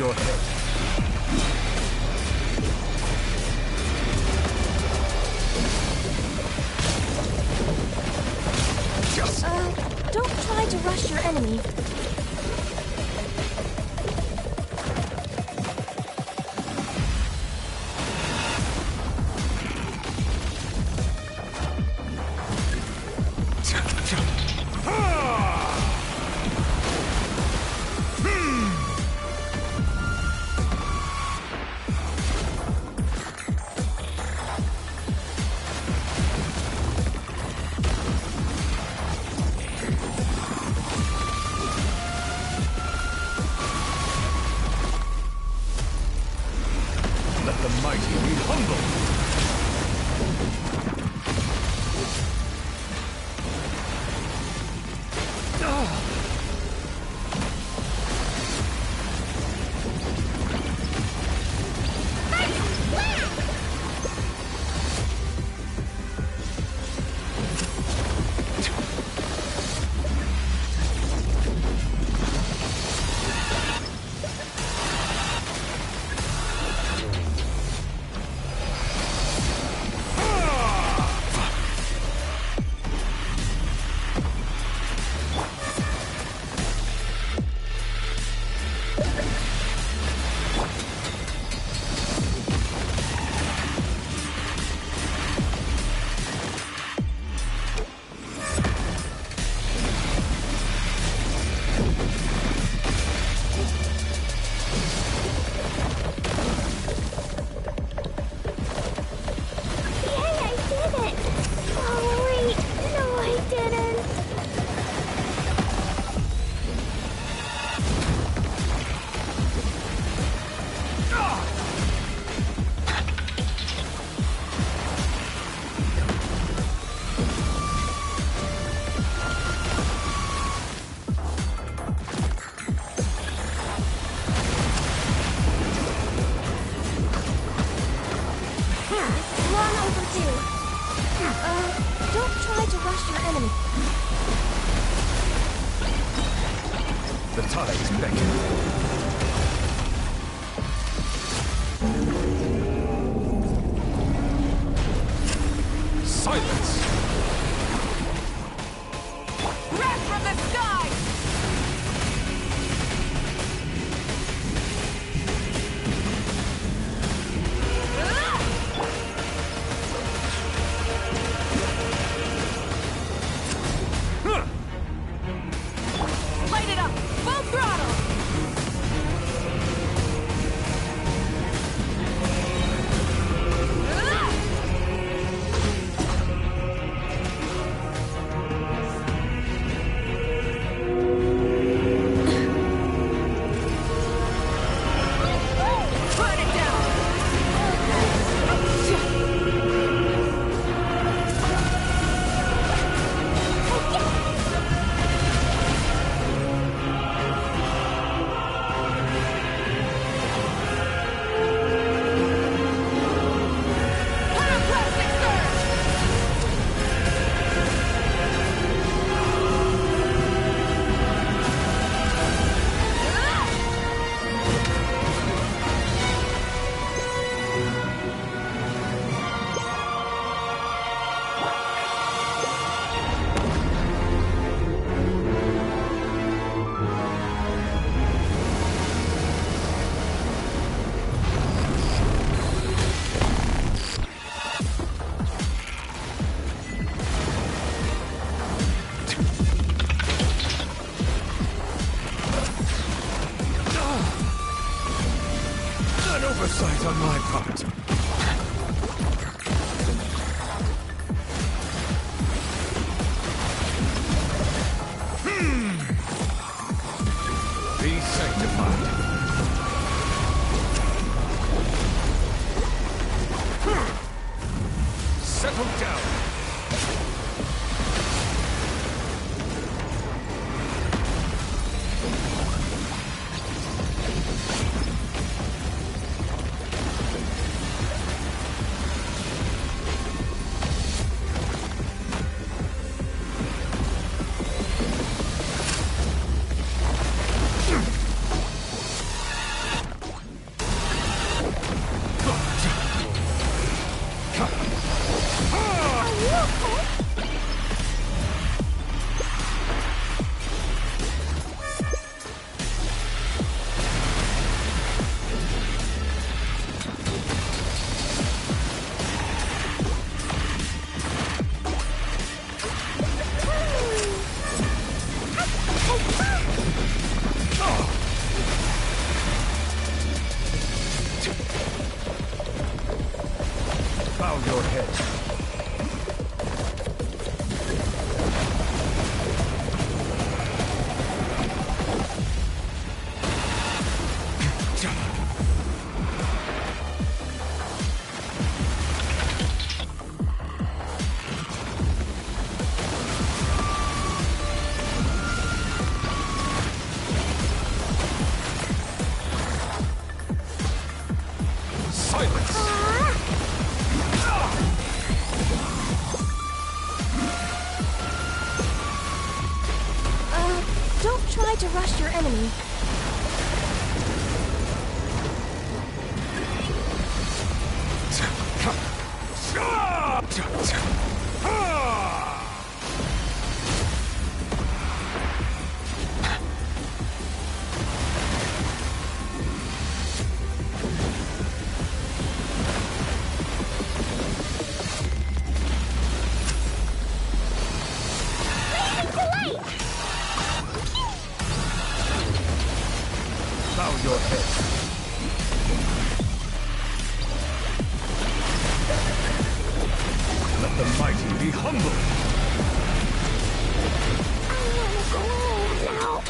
your head. Don't try to rush your enemy. Let the mighty be humble. Don't try to rush your enemy. The tides beckon. Silence! Wrath from the sky! Light it up! Full throttle! Burn it down! Pyroclastic surge! An oversight on my part. Be sanctified. Settle down. to rush your enemy. Bow your head. Let the mighty be humble. I wanna go home now.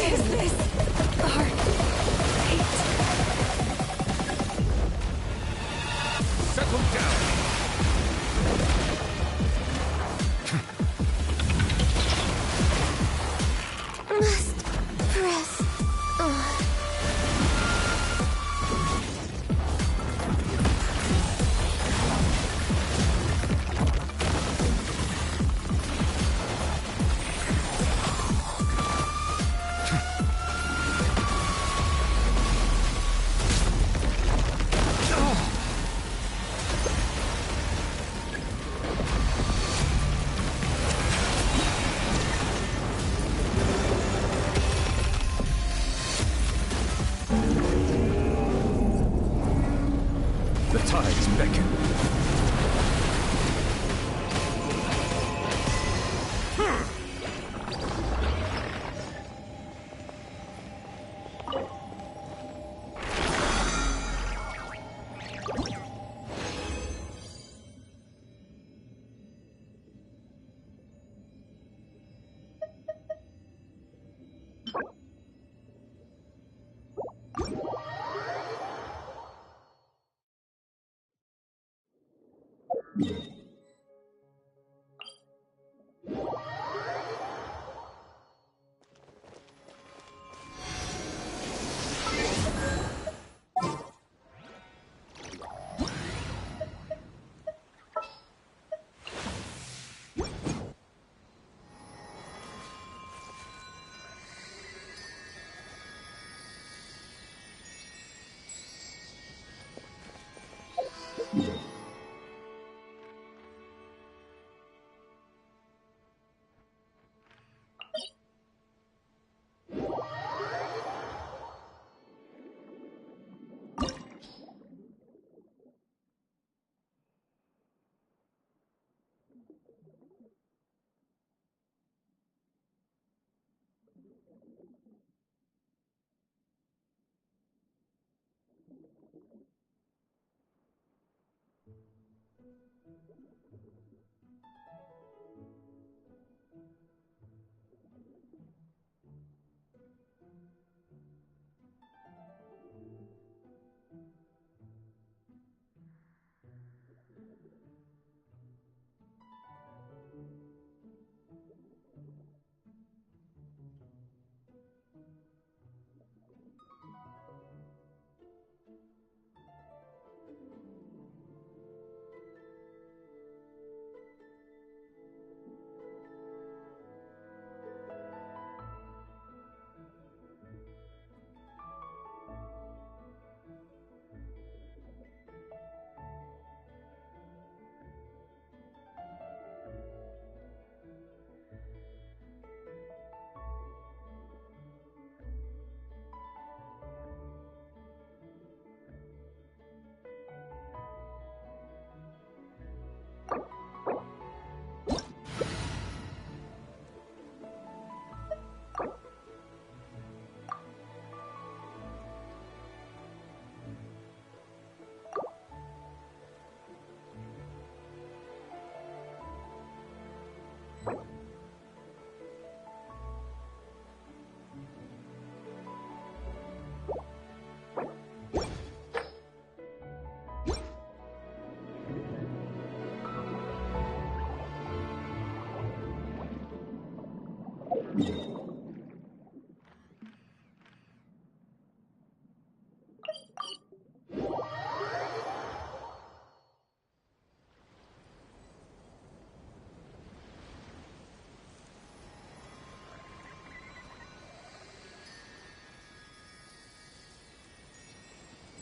Is this our fate? Settle down. Must press. The tides beckon.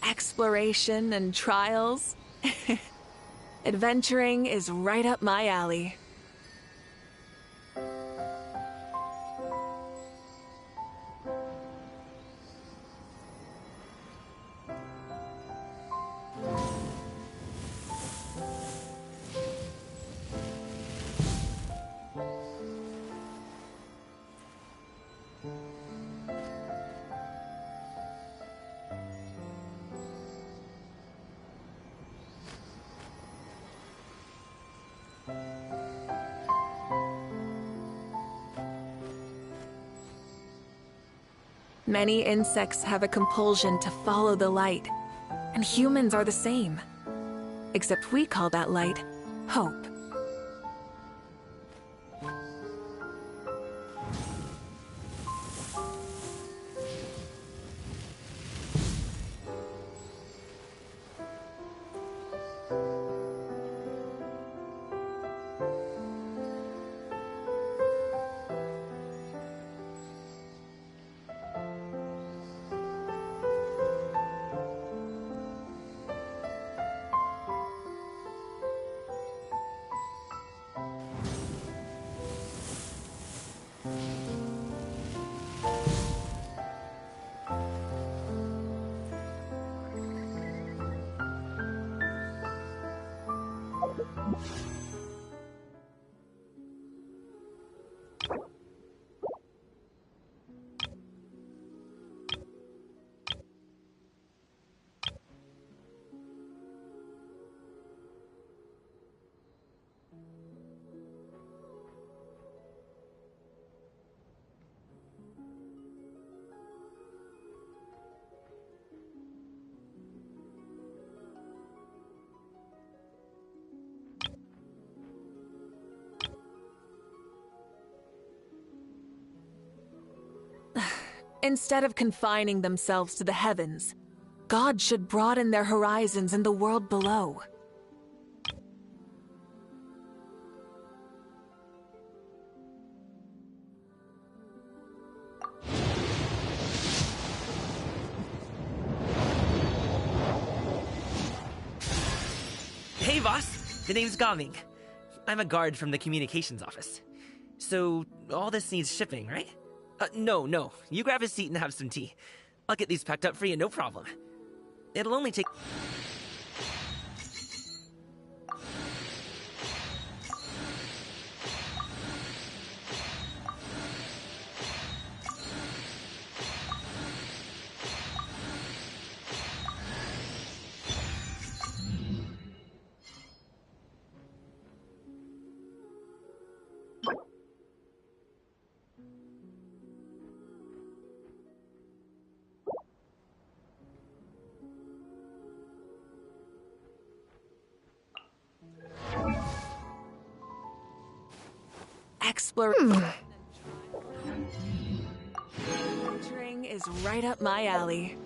exploration and trials. Adventuring is right up my alley. Many insects have a compulsion to follow the light, and humans are the same. Except we call that light hope. Instead of confining themselves to the heavens, God should broaden their horizons in the world below. Hey, boss. The name's Gaming. I'm a guard from the communications office. So, all this needs shipping, right? No. You grab a seat and have some tea. I'll get these packed up for you, no problem. It'll only take... Adventuring is right up my alley.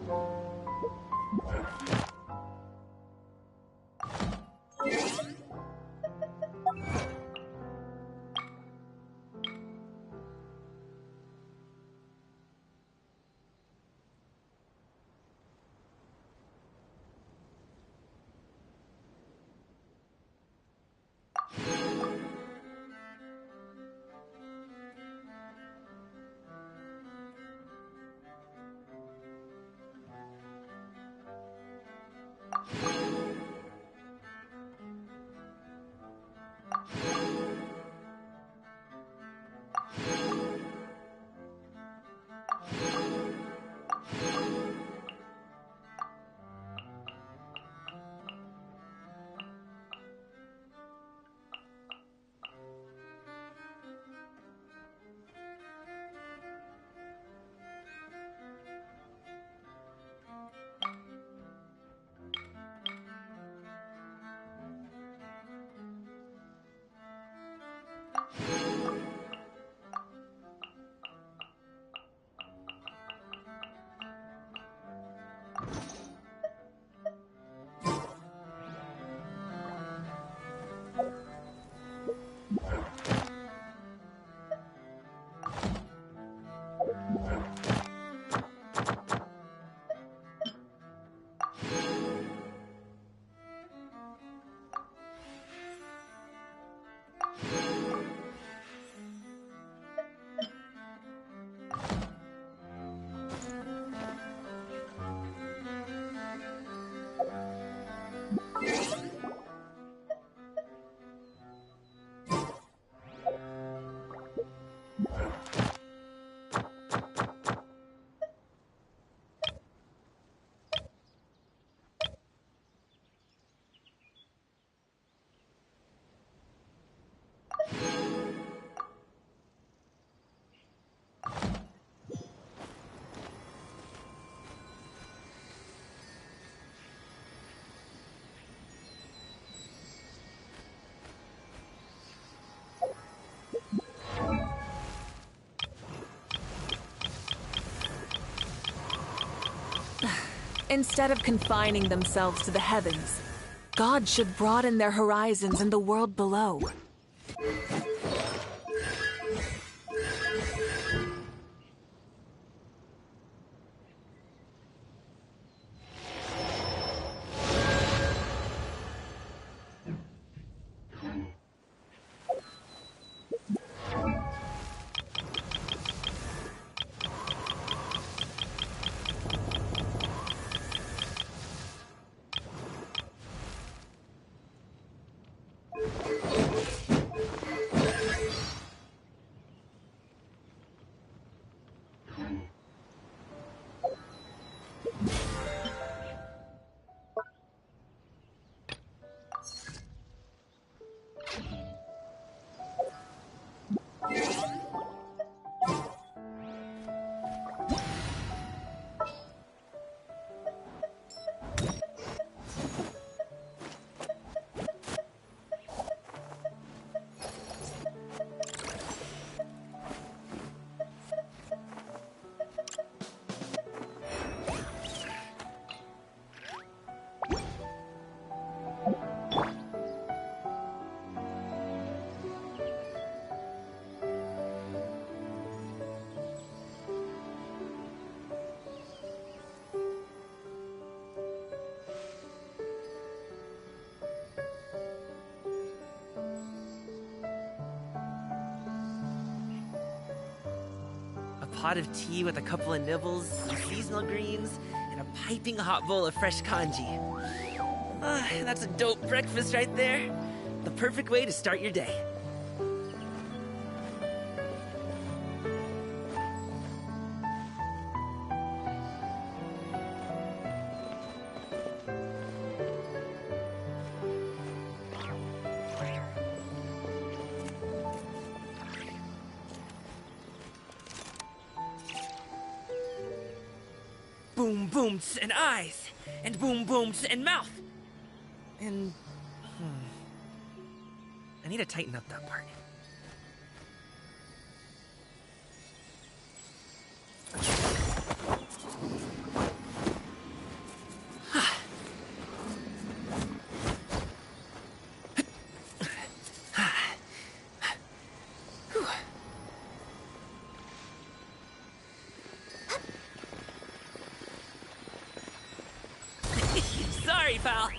Instead of confining themselves to the heavens, God should broaden their horizons in the world below. Pot of tea with a couple of nibbles, some seasonal greens, and a piping hot bowl of fresh congee. That's a dope breakfast right there. The perfect way to start your day. Boom booms and eyes, and boom booms and mouth. And I need to tighten up that part. Sorry, pal.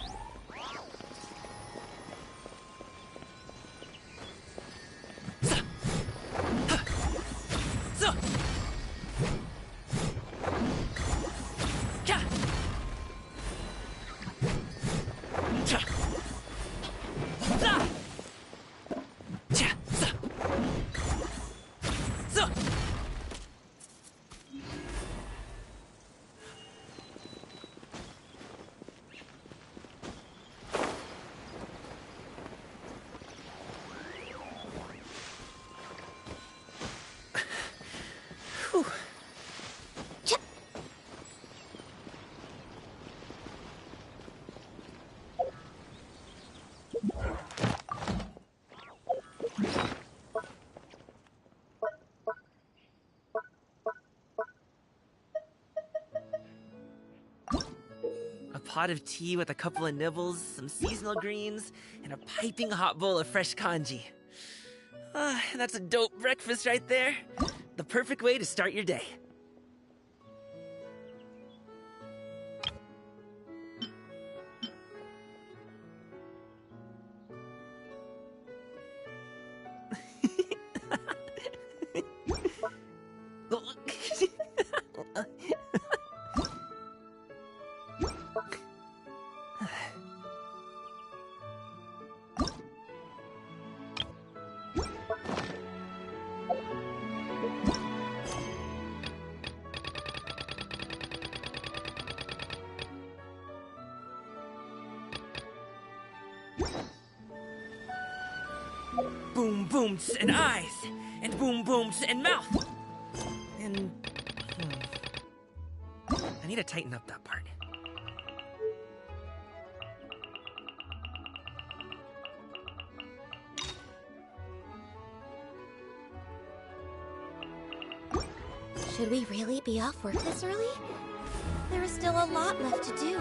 Pot of tea with a couple of nibbles, some seasonal greens, and a piping hot bowl of fresh congee. That's a dope breakfast right there. The perfect way to start your day. Boom booms and eyes, and boom booms and mouth. And I need to tighten up that part. Should we really be off work this early? There is still a lot left to do.